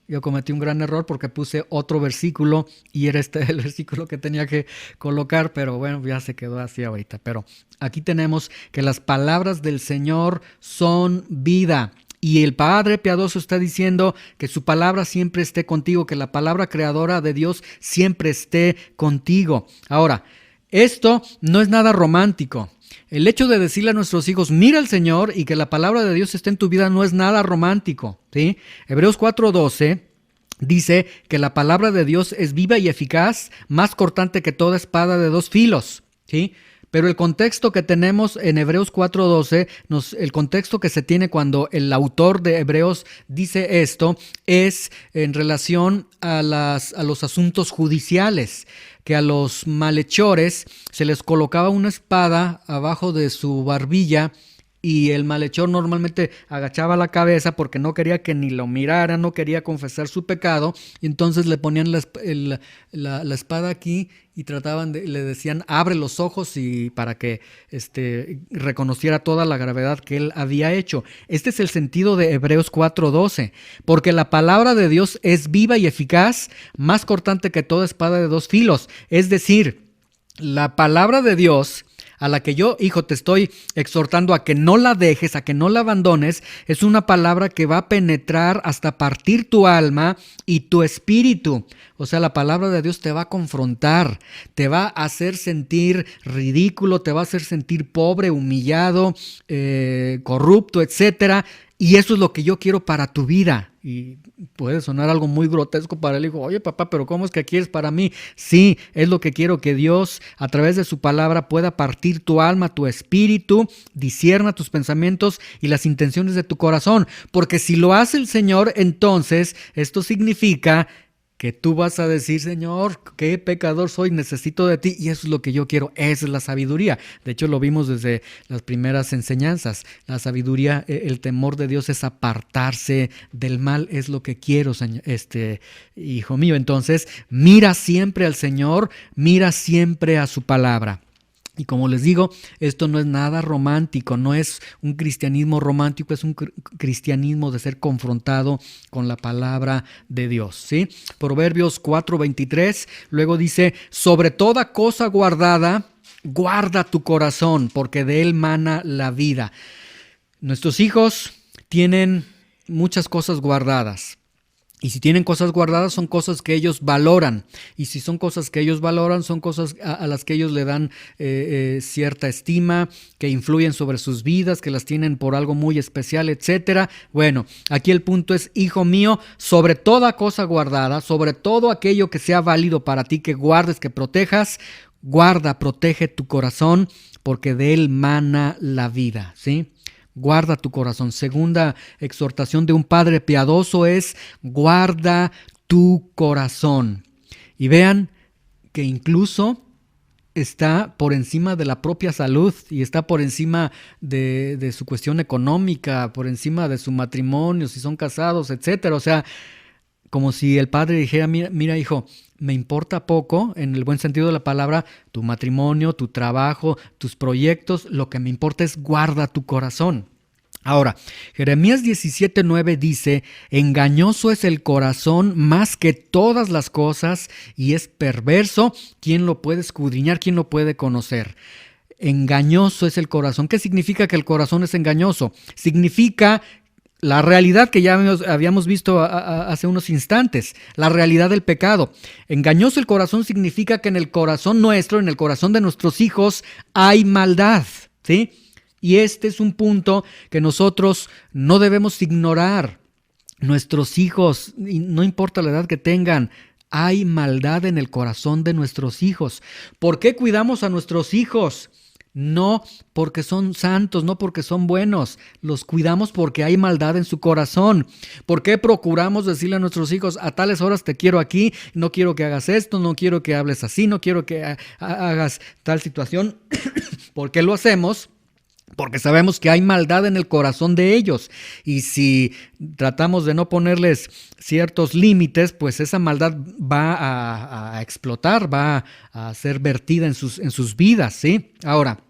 yo cometí un gran error porque puse otro versículo y era el versículo que tenía que colocar, pero bueno, ya se quedó así ahorita. Pero aquí tenemos que las palabras del Señor son vida. Y el Padre piadoso está diciendo que su palabra siempre esté contigo, que la palabra creadora de Dios siempre esté contigo. Ahora, esto no es nada romántico. El hecho de decirle a nuestros hijos: mira al Señor, y que la palabra de Dios esté en tu vida, no es nada romántico, ¿sí? Hebreos 4:12 dice que la palabra de Dios es viva y eficaz, más cortante que toda espada de 2 filos, ¿sí? Pero el contexto que tenemos en Hebreos 4:12, el contexto que se tiene cuando el autor de Hebreos dice esto, es en relación a los asuntos judiciales, que a los malhechores se les colocaba una espada abajo de su barbilla, y el malhechor normalmente agachaba la cabeza porque no quería que ni lo miraran, no quería confesar su pecado, y entonces le ponían la espada aquí y le decían: abre los ojos, y para que reconociera toda la gravedad que él había hecho. Este es el sentido de Hebreos 4:12, porque la palabra de Dios es viva y eficaz, más cortante que toda espada de 2 filos. Es decir, la palabra de Dios, a la que yo, hijo, te estoy exhortando a que no la dejes, a que no la abandones, es una palabra que va a penetrar hasta partir tu alma y tu espíritu. O sea, la palabra de Dios te va a confrontar, te va a hacer sentir ridículo, te va a hacer sentir pobre, humillado, corrupto, etcétera. Y eso es lo que yo quiero para tu vida. Y puede sonar algo muy grotesco para el hijo: oye, papá, pero ¿cómo es que quieres para mí? Sí, es lo que quiero, que Dios a través de su palabra pueda partir tu alma, tu espíritu, discierna tus pensamientos y las intenciones de tu corazón. Porque si lo hace el Señor, entonces esto significa que tú vas a decir, Señor, qué pecador soy, necesito de ti, y eso es lo que yo quiero. Esa es la sabiduría. De hecho, lo vimos desde las primeras enseñanzas. La sabiduría, el temor de Dios es apartarse del mal, es lo que quiero, hijo mío. Entonces, mira siempre al Señor, mira siempre a su palabra. Y como les digo, esto no es nada romántico, no es un cristianismo romántico, es un cristianismo de ser confrontado con la palabra de Dios, ¿sí? Proverbios 4:23, luego dice, sobre toda cosa guardada, guarda tu corazón, porque de él mana la vida. Nuestros hijos tienen muchas cosas guardadas. Y si tienen cosas guardadas, son cosas que ellos valoran. Y si son cosas que ellos valoran, son cosas a las que ellos le dan cierta estima, que influyen sobre sus vidas, que las tienen por algo muy especial, etcétera. Bueno, aquí el punto es, hijo mío, sobre toda cosa guardada, sobre todo aquello que sea válido para ti, que guardes, que protejas, guarda, protege tu corazón, porque de él mana la vida, ¿sí? Guarda tu corazón. Segunda exhortación de un padre piadoso es guarda tu corazón. Y vean que incluso está por encima de la propia salud y está por encima de su cuestión económica, por encima de su matrimonio, si son casados, etcétera. O sea, como si el padre dijera, mira hijo, me importa poco, en el buen sentido de la palabra, tu matrimonio, tu trabajo, tus proyectos, lo que me importa es guarda tu corazón. Ahora, Jeremías 17:9 dice, engañoso es el corazón más que todas las cosas y es perverso, ¿quién lo puede escudriñar? ¿Quién lo puede conocer? Engañoso es el corazón. ¿Qué significa que el corazón es engañoso? Significa la realidad que ya habíamos visto hace unos instantes, la realidad del pecado. Engañoso el corazón significa que en el corazón nuestro, en el corazón de nuestros hijos, hay maldad, ¿sí? Y este es un punto que nosotros no debemos ignorar. Nuestros hijos, no importa la edad que tengan, hay maldad en el corazón de nuestros hijos. ¿Por qué cuidamos a nuestros hijos? No porque son santos, no porque son buenos, los cuidamos porque hay maldad en su corazón. ¿Por qué procuramos decirle a nuestros hijos, a tales horas te quiero aquí, no quiero que hagas esto, no quiero que hables así, no quiero que hagas tal situación? ¿Por qué lo hacemos? Porque sabemos que hay maldad en el corazón de ellos y si tratamos de no ponerles ciertos límites, pues esa maldad va a explotar, va a ser vertida en sus vidas, ¿sí? Ahora,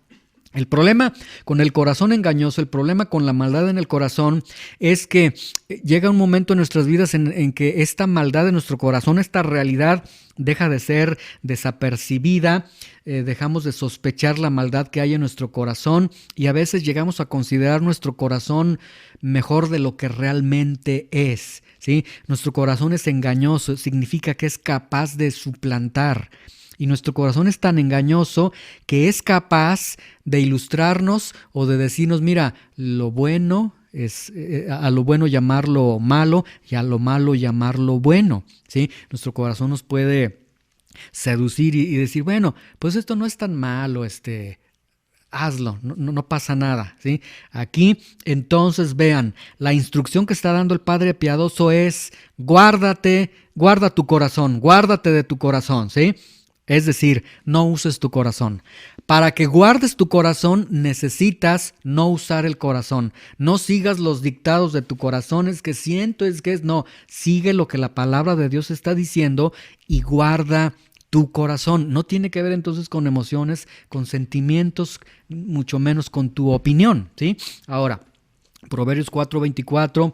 el problema con el corazón engañoso, el problema con la maldad en el corazón es que llega un momento en nuestras vidas en que esta maldad de nuestro corazón, esta realidad deja de ser desapercibida, dejamos de sospechar la maldad que hay en nuestro corazón y a veces llegamos a considerar nuestro corazón mejor de lo que realmente es, ¿sí? Nuestro corazón es engañoso, significa que es capaz de suplantar. Y nuestro corazón es tan engañoso que es capaz de ilustrarnos o de decirnos, mira, lo bueno es a lo bueno llamarlo malo y a lo malo llamarlo bueno, ¿sí? Nuestro corazón nos puede seducir y decir, bueno, pues esto no es tan malo, hazlo, no pasa nada, ¿sí? Aquí, entonces, vean, la instrucción que está dando el Padre piadoso es, guarda tu corazón, guárdate de tu corazón, ¿sí? Es decir, no uses tu corazón. Para que guardes tu corazón necesitas no usar el corazón. No sigas los dictados de tu corazón, es que siento, no. Sigue lo que la palabra de Dios está diciendo y guarda tu corazón. No tiene que ver entonces con emociones, con sentimientos, mucho menos con tu opinión, ¿sí? Ahora, Proverbios 4:24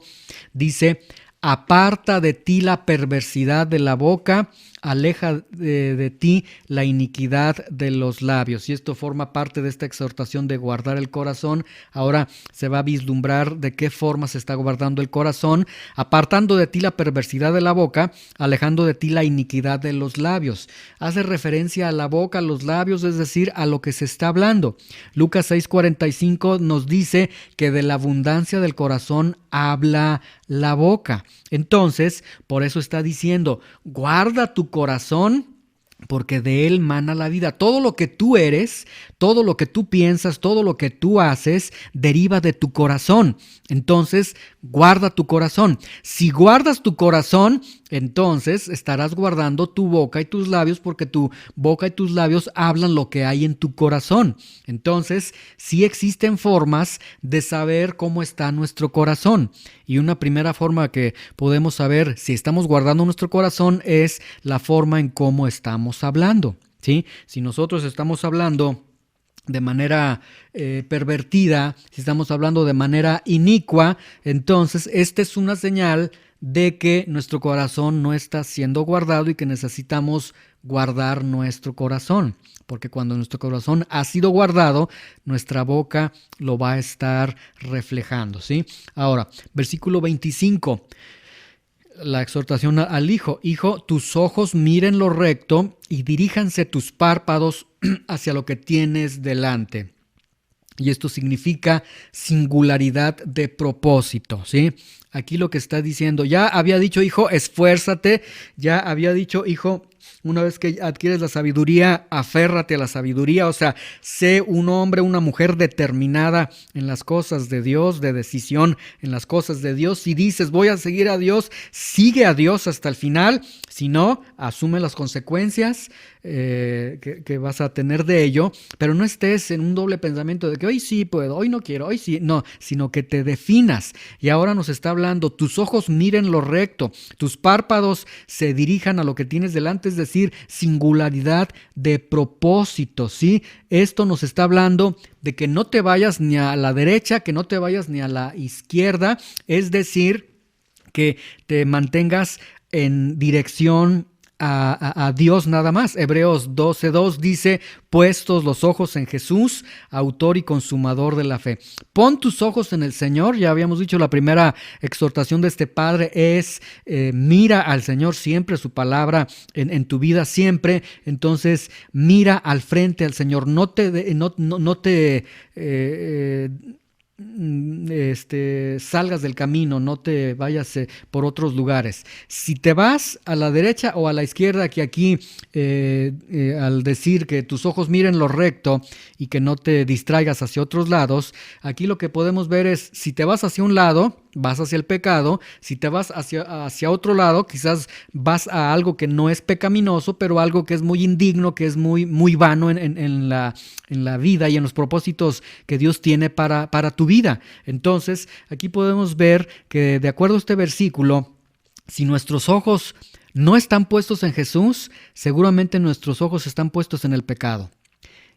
dice, aparta de ti la perversidad de la boca, aleja de ti la iniquidad de los labios. Y esto forma parte de esta exhortación de guardar el corazón. Ahora se va a vislumbrar de qué forma se está guardando el corazón, apartando de ti la perversidad de la boca, alejando de ti la iniquidad de los labios. Hace referencia a la boca, a los labios, es decir, a lo que se está hablando. Lucas 6:45 nos dice que de la abundancia del corazón habla la boca. Entonces, por eso está diciendo, guarda tu corazón porque de él mana la vida. Todo lo que tú eres, todo lo que tú piensas, todo lo que tú haces, deriva de tu corazón. Entonces, guarda tu corazón. Si guardas tu corazón, entonces estarás guardando tu boca y tus labios, porque tu boca y tus labios hablan lo que hay en tu corazón. Entonces, sí existen formas de saber cómo está nuestro corazón. Y una primera forma que podemos saber si estamos guardando nuestro corazón es la forma en cómo estamos hablando, ¿sí? Si nosotros estamos hablando de manera pervertida, si estamos hablando de manera inicua, entonces esta es una señal de que nuestro corazón no está siendo guardado y que necesitamos guardar nuestro corazón, porque cuando nuestro corazón ha sido guardado, nuestra boca lo va a estar reflejando, ¿sí? Ahora, versículo 25. La exhortación al hijo: hijo, tus ojos miren lo recto y diríjanse tus párpados hacia lo que tienes delante. Y esto significa singularidad de propósito, ¿sí? Aquí lo que está diciendo, ya había dicho, hijo, esfuérzate, ya había dicho, hijo, una vez que adquieres la sabiduría, aférrate a la sabiduría, o sea, sé un hombre, una mujer determinada en las cosas de Dios, de decisión en las cosas de Dios. Si dices, voy a seguir a Dios, sigue a Dios hasta el final. Si no, asume las consecuencias que vas a tener de ello, pero no estés en un doble pensamiento de que hoy sí puedo, hoy no quiero, hoy sí, no, sino que te definas. Y ahora nos está hablando, tus ojos miren lo recto, tus párpados se dirijan a lo que tienes delante, es decir, singularidad de propósito, ¿sí? Esto nos está hablando de que no te vayas ni a la derecha, que no te vayas ni a la izquierda, es decir, que te mantengas en dirección a Dios nada más. Hebreos 12:2 dice, puestos los ojos en Jesús, autor y consumador de la fe. Pon tus ojos en el Señor. Ya habíamos dicho, la primera exhortación de este padre es mira al Señor siempre, su palabra en tu vida siempre. Entonces mira al frente al Señor, no te salgas del camino, no te vayas por otros lugares. Si te vas a la derecha o a la izquierda, que aquí al decir que tus ojos miren lo recto y que no te distraigas hacia otros lados, aquí lo que podemos ver es, si te vas hacia un lado, vas hacia el pecado. Si te vas hacia otro lado, quizás vas a algo que no es pecaminoso, pero algo que es muy indigno, que es muy vano en la vida y en los propósitos que Dios tiene para tu vida. Entonces, aquí podemos ver que, de acuerdo a este versículo, si nuestros ojos no están puestos en Jesús, seguramente nuestros ojos están puestos en el pecado.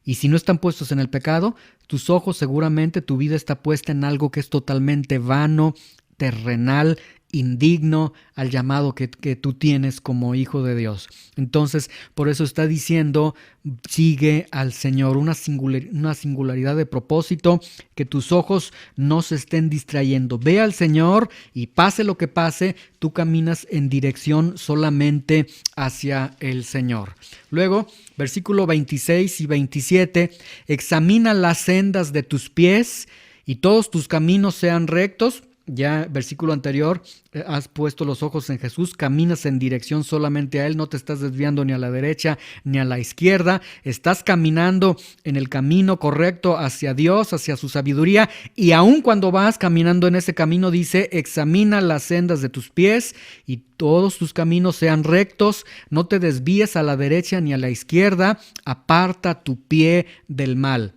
Y si no están puestos en el pecado, tus ojos, seguramente tu vida está puesta en algo que es totalmente vano, terrenal, indigno al llamado que tú tienes como hijo de Dios. Entonces, por eso está diciendo, sigue al Señor, una singularidad de propósito, que tus ojos no se estén distrayendo. Ve al Señor y pase lo que pase, tú caminas en dirección solamente hacia el Señor. Luego, versículo 26 y 27, examina las sendas de tus pies y todos tus caminos sean rectos. Ya, versículo anterior, has puesto los ojos en Jesús, caminas en dirección solamente a Él, no te estás desviando ni a la derecha ni a la izquierda, estás caminando en el camino correcto hacia Dios, hacia su sabiduría, y aun cuando vas caminando en ese camino, dice, examina las sendas de tus pies y todos tus caminos sean rectos, no te desvíes a la derecha ni a la izquierda, aparta tu pie del mal.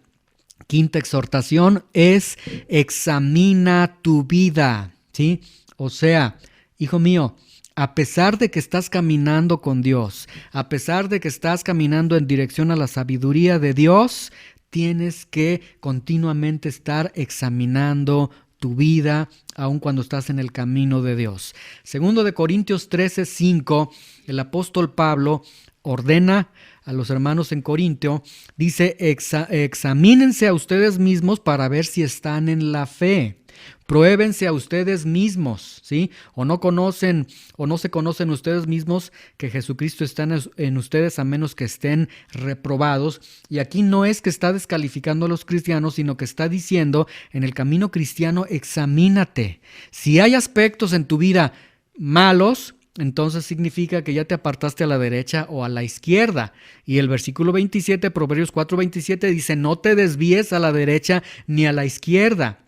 Quinta exhortación es examina tu vida, ¿sí? O sea, hijo mío, a pesar de que estás caminando con Dios, a pesar de que estás caminando en dirección a la sabiduría de Dios, tienes que continuamente estar examinando tu vida, aun cuando estás en el camino de Dios. Segundo de Corintios 13:5, el apóstol Pablo ordena a los hermanos en Corintio, dice, examínense a ustedes mismos para ver si están en la fe. Pruébense a ustedes mismos, ¿sí? O no se conocen ustedes mismos que Jesucristo está en ustedes, a menos que estén reprobados. Y aquí no es que está descalificando a los cristianos, sino que está diciendo, en el camino cristiano, examínate. Si hay aspectos en tu vida malos, entonces significa que ya te apartaste a la derecha o a la izquierda. Y el versículo 27, Proverbios 4:27 dice, no te desvíes a la derecha ni a la izquierda.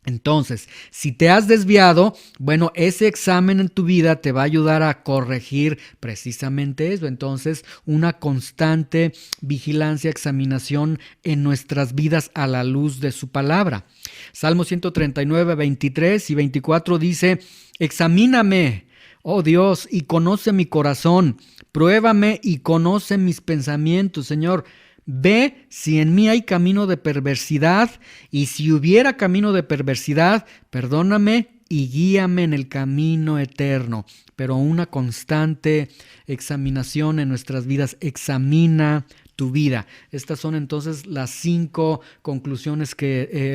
Entonces, si te has desviado, bueno, ese examen en tu vida te va a ayudar a corregir precisamente eso. Entonces, una constante vigilancia, examinación en nuestras vidas a la luz de su palabra. Salmo 139, 23 y 24 dice, examíname, oh Dios, y conoce mi corazón, pruébame y conoce mis pensamientos, Señor. Ve si en mí hay camino de perversidad, y si hubiera camino de perversidad, perdóname y guíame en el camino eterno. Pero una constante examinación en nuestras vidas, examina tu vida. Estas son entonces las 5 conclusiones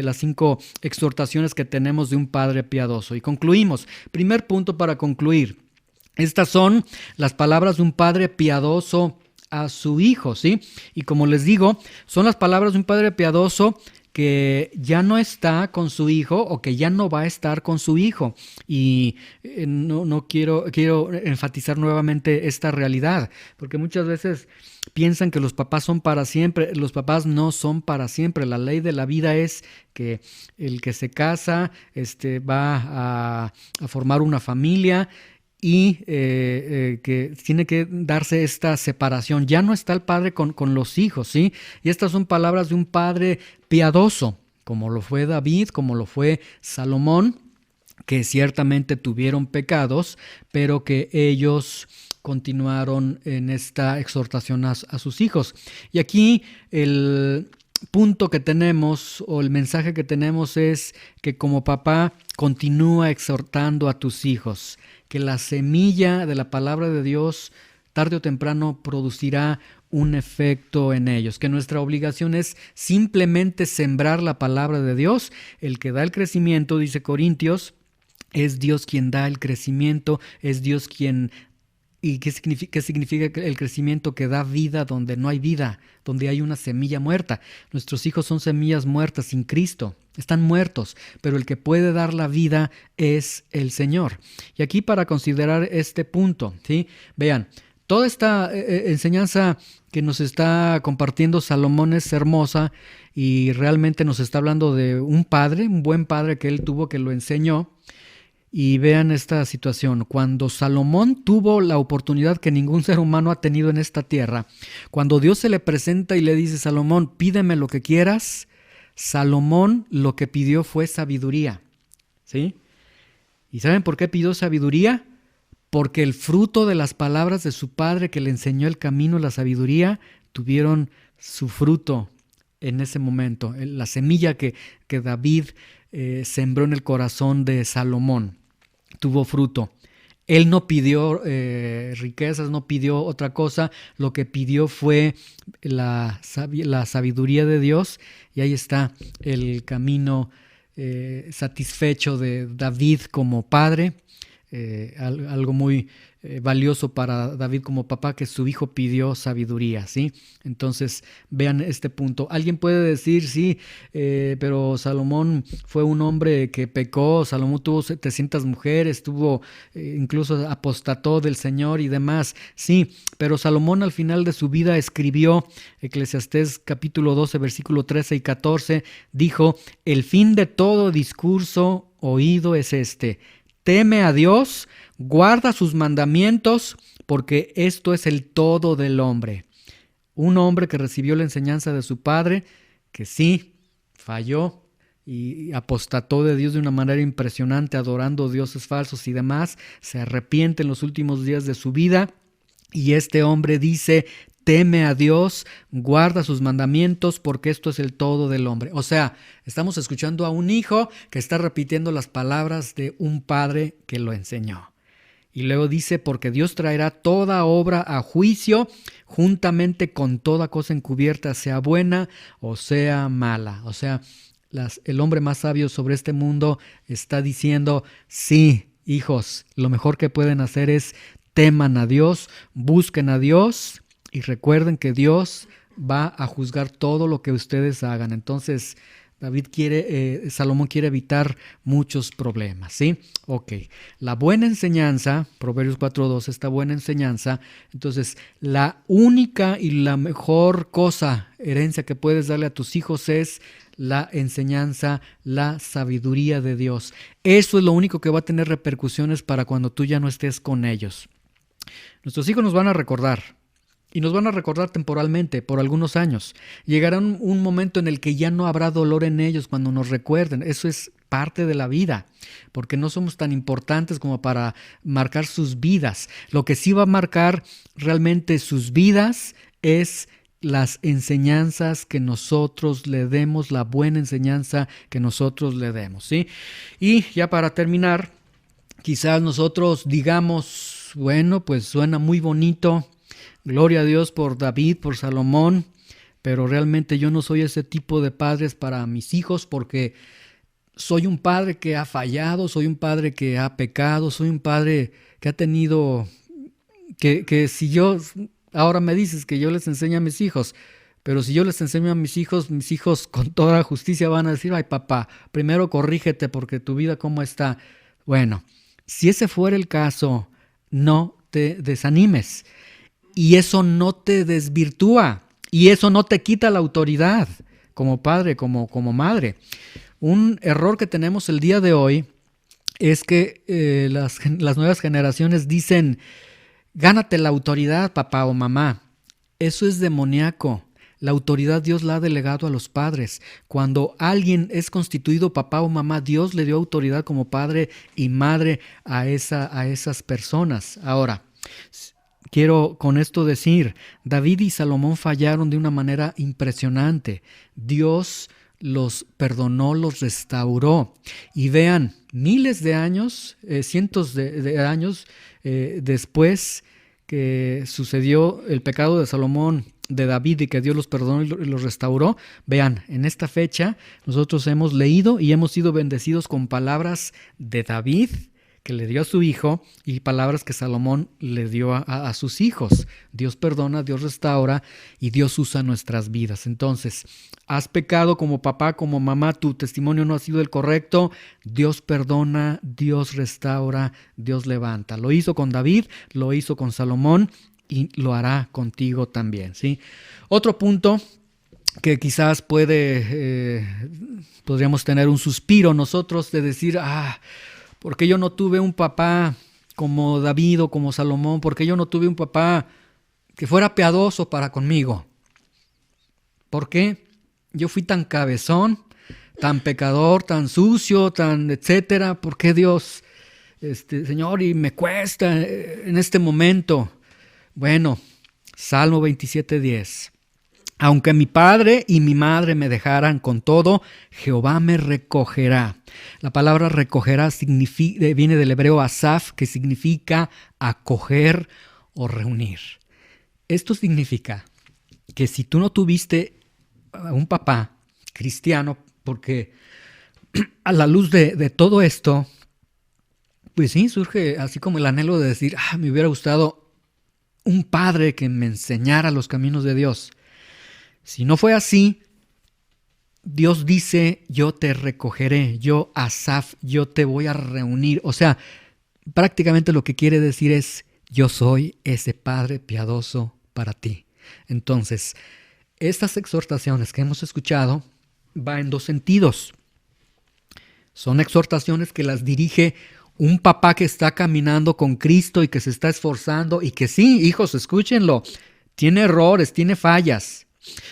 las 5 exhortaciones que tenemos de un padre piadoso. Y concluimos. Primer punto para concluir. Estas son las palabras de un padre piadoso a su hijo, ¿sí? Y como les digo, son las palabras de un padre piadoso que ya no está con su hijo o que ya no va a estar con su hijo. Y no quiero enfatizar nuevamente esta realidad, porque muchas veces piensan que los papás son para siempre. Los papás no son para siempre. La ley de la vida es que el que se casa va a formar una familia, y que tiene que darse esta separación. Ya no está el padre con los hijos, ¿sí? Y estas son palabras de un padre piadoso, como lo fue David, como lo fue Salomón, que ciertamente tuvieron pecados, pero que ellos continuaron en esta exhortación a sus hijos. Y aquí el punto que tenemos, o el mensaje que tenemos, es que como papá continúa exhortando a tus hijos, que la semilla de la palabra de Dios tarde o temprano producirá un efecto en ellos, que nuestra obligación es simplemente sembrar la palabra de Dios. El que da el crecimiento, dice Corintios, es Dios quien da el crecimiento, es Dios quien... ¿Y qué significa el crecimiento? Que da vida donde no hay vida, donde hay una semilla muerta. Nuestros hijos son semillas muertas sin Cristo, están muertos, pero el que puede dar la vida es el Señor. Y aquí para considerar este punto, ¿sí? Vean, toda esta enseñanza que nos está compartiendo Salomón es hermosa y realmente nos está hablando de un padre, un buen padre que él tuvo, que lo enseñó. Y vean esta situación. Cuando Salomón tuvo la oportunidad que ningún ser humano ha tenido en esta tierra, cuando Dios se le presenta y le dice, Salomón, pídeme lo que quieras, Salomón lo que pidió fue sabiduría, ¿sí? ¿Y saben por qué pidió sabiduría? Porque el fruto de las palabras de su padre que le enseñó el camino, la sabiduría, tuvieron su fruto en ese momento. La semilla que David sembró en el corazón de Salomón tuvo fruto. Él no pidió riquezas, no pidió otra cosa, lo que pidió fue la sabiduría de Dios, y ahí está el camino satisfecho de David como padre. Algo muy valioso para David como papá, que su hijo pidió sabiduría, ¿sí? Entonces vean este punto. Alguien puede decir, sí, pero Salomón fue un hombre que pecó, Salomón tuvo 700 mujeres, incluso apostató del Señor y demás. Sí, pero Salomón al final de su vida escribió, Eclesiastés capítulo 12, versículo 13 y 14, dijo, el fin de todo discurso oído es este: teme a Dios, guarda sus mandamientos, porque esto es el todo del hombre. Un hombre que recibió la enseñanza de su padre, que sí, falló y apostató de Dios de una manera impresionante, adorando dioses falsos y demás, se arrepiente en los últimos días de su vida, y este hombre dice, teme a Dios, guarda sus mandamientos, porque esto es el todo del hombre. O sea, estamos escuchando a un hijo que está repitiendo las palabras de un padre que lo enseñó. Y luego dice, porque Dios traerá toda obra a juicio, juntamente con toda cosa encubierta, sea buena o sea mala. O sea, el hombre más sabio sobre este mundo está diciendo, sí, hijos, lo mejor que pueden hacer es teman a Dios, busquen a Dios, y recuerden que Dios va a juzgar todo lo que ustedes hagan. Entonces, Salomón quiere evitar muchos problemas, ¿sí? Ok, la buena enseñanza, Proverbios 4:2, esta buena enseñanza, entonces la única y la mejor herencia que puedes darle a tus hijos es la enseñanza, la sabiduría de Dios. Eso es lo único que va a tener repercusiones para cuando tú ya no estés con ellos. Nuestros hijos nos van a recordar. Y nos van a recordar temporalmente, por algunos años. Llegará un momento en el que ya no habrá dolor en ellos cuando nos recuerden. Eso es parte de la vida, porque no somos tan importantes como para marcar sus vidas. Lo que sí va a marcar realmente sus vidas es las enseñanzas que nosotros le demos, la buena enseñanza que nosotros le demos, ¿sí? Y ya para terminar, quizás nosotros digamos, bueno, pues suena muy bonito. Gloria a Dios por David, por Salomón, pero realmente yo no soy ese tipo de padres para mis hijos porque soy un padre que ha fallado, soy un padre que ha pecado, soy un padre que ha tenido, que si yo, ahora me dices que yo les enseño a mis hijos, pero si yo les enseño a mis hijos con toda justicia van a decir, ay papá, primero corrígete porque tu vida cómo está. Bueno, si ese fuera el caso, no te desanimes. Y eso no te desvirtúa y eso no te quita la autoridad como padre, como madre. Un error que tenemos el día de hoy es que las nuevas generaciones dicen, gánate la autoridad, papá o mamá. Eso es demoníaco. La autoridad Dios la ha delegado a los padres. Cuando alguien es constituido papá o mamá, Dios le dio autoridad como padre y madre a esas personas. Ahora, quiero con esto decir, David y Salomón fallaron de una manera impresionante. Dios los perdonó, los restauró. Y vean, miles de años, cientos de años después que sucedió el pecado de Salomón, de David, y que Dios los perdonó y los restauró, vean, en esta fecha nosotros hemos leído y hemos sido bendecidos con palabras de David, que le dio a su hijo, y palabras que Salomón le dio a sus hijos. Dios perdona, Dios restaura y Dios usa nuestras vidas. Entonces, has pecado como papá, como mamá, tu testimonio no ha sido el correcto, Dios perdona, Dios restaura, Dios levanta. Lo hizo con David, lo hizo con Salomón y lo hará contigo también, ¿sí? Otro punto que quizás podríamos tener un suspiro nosotros de decir, ¿por qué yo no tuve un papá como David o como Salomón? ¿Por qué yo no tuve un papá que fuera piadoso para conmigo? ¿Por qué yo fui tan cabezón, tan pecador, tan sucio, tan etcétera? ¿Por qué Dios, Señor, y me cuesta en este momento? Bueno, Salmo 27:10. Aunque mi padre y mi madre me dejaran, con todo, Jehová me recogerá. La palabra recogerá viene del hebreo asaf, que significa acoger o reunir. Esto significa que si tú no tuviste un papá cristiano, porque a la luz de todo esto, pues sí, surge así como el anhelo de decir, me hubiera gustado un padre que me enseñara los caminos de Dios. Si no fue así, Dios dice, yo te recogeré, yo Asaf, yo te voy a reunir. O sea, prácticamente lo que quiere decir es, yo soy ese padre piadoso para ti. Entonces, estas exhortaciones que hemos escuchado van en dos sentidos. Son exhortaciones que las dirige un papá que está caminando con Cristo y que se está esforzando y que sí, hijos, escúchenlo, tiene errores, tiene fallas.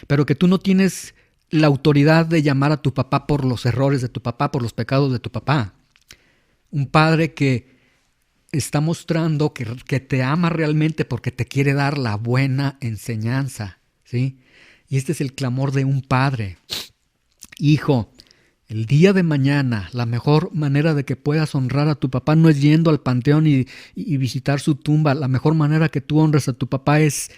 Pero que tú no tienes la autoridad de llamar a tu papá por los errores de tu papá, por los pecados de tu papá. Un padre que está mostrando que te ama realmente porque te quiere dar la buena enseñanza, ¿sí? Y este es el clamor de un padre. Hijo, el día de mañana, la mejor manera de que puedas honrar a tu papá no es yendo al panteón y visitar su tumba. La mejor manera que tú honras a tu papá es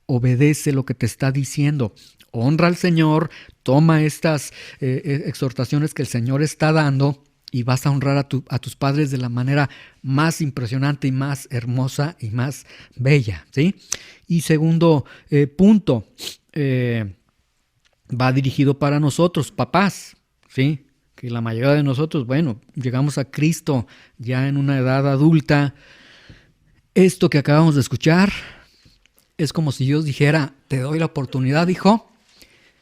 obedece lo que te está diciendo. Honra al Señor, toma estas exhortaciones que el Señor está dando y vas a honrar a tus padres de la manera más impresionante y más hermosa y más bella, ¿sí? Y segundo punto, va dirigido para nosotros, papás. ¿sí? Que la mayoría de nosotros, bueno, llegamos a Cristo ya en una edad adulta. Esto que acabamos de escuchar es como si Dios dijera: te doy la oportunidad, hijo.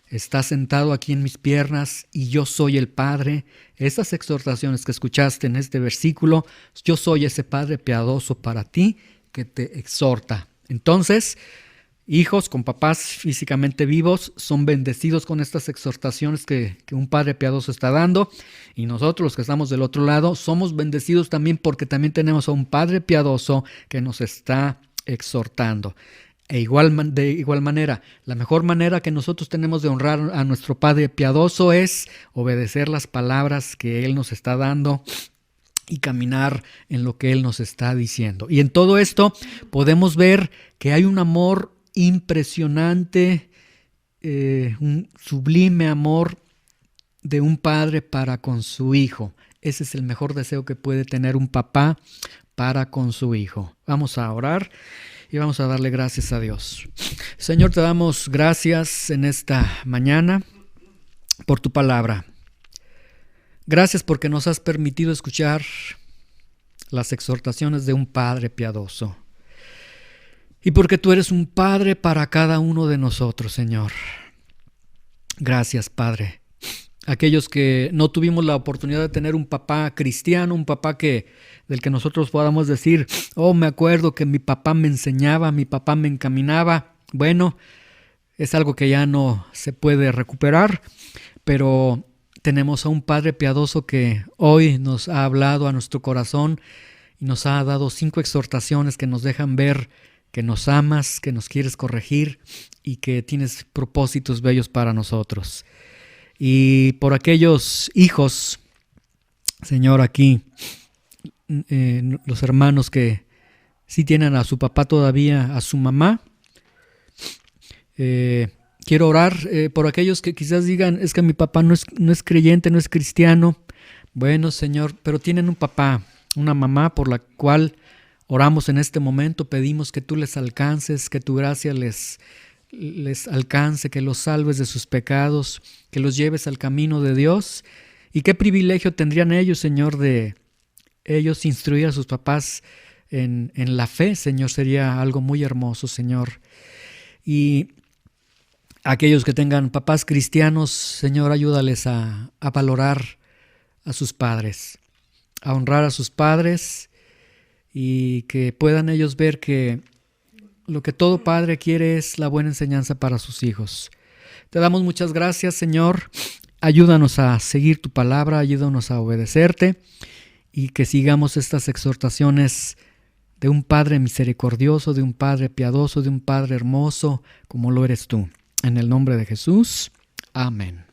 Estás sentado aquí en mis piernas y yo soy el Padre. Estas exhortaciones que escuchaste en este versículo, yo soy ese Padre piadoso para ti que te exhorta. Entonces, hijos con papás físicamente vivos son bendecidos con estas exhortaciones que un Padre piadoso está dando. Y nosotros, los que estamos del otro lado, somos bendecidos también porque también tenemos a un Padre piadoso que nos está exhortando. De igual manera, la mejor manera que nosotros tenemos de honrar a nuestro Padre piadoso es obedecer las palabras que Él nos está dando y caminar en lo que Él nos está diciendo. Y en todo esto podemos ver que hay un amor impresionante, un sublime amor de un padre para con su hijo. Ese es el mejor deseo que puede tener un papá para con su hijo. Vamos a orar y vamos a darle gracias a Dios. Señor, te damos gracias en esta mañana por tu palabra. Gracias porque nos has permitido escuchar las exhortaciones de un Padre piadoso. Y porque tú eres un Padre para cada uno de nosotros, Señor. Gracias, Padre. Aquellos que no tuvimos la oportunidad de tener un papá cristiano, un papá del que nosotros podamos decir: oh, me acuerdo que mi papá me enseñaba, mi papá me encaminaba. Bueno, es algo que ya no se puede recuperar, pero tenemos a un Padre piadoso que hoy nos ha hablado a nuestro corazón y nos ha dado 5 exhortaciones que nos dejan ver que nos amas, que nos quieres corregir y que tienes propósitos bellos para nosotros. Y por aquellos hijos, Señor, aquí, los hermanos que sí tienen a su papá todavía, a su mamá, quiero orar por aquellos que quizás digan: es que mi papá no es creyente, no es cristiano. Bueno, Señor, pero tienen un papá, una mamá por la cual oramos en este momento, pedimos que tú les alcances, que tu gracia les alcance, que los salves de sus pecados, que los lleves al camino de Dios. Y qué privilegio tendrían ellos, Señor, de ellos instruir a sus papás en la fe, Señor. Sería algo muy hermoso, Señor. Y aquellos que tengan papás cristianos, Señor, ayúdales a valorar a sus padres, a honrar a sus padres, y que puedan ellos ver que lo que todo padre quiere es la buena enseñanza para sus hijos. Te damos muchas gracias, Señor. Ayúdanos a seguir tu palabra, ayúdanos a obedecerte y que sigamos estas exhortaciones de un Padre misericordioso, de un Padre piadoso, de un Padre hermoso, como lo eres tú. En el nombre de Jesús. Amén.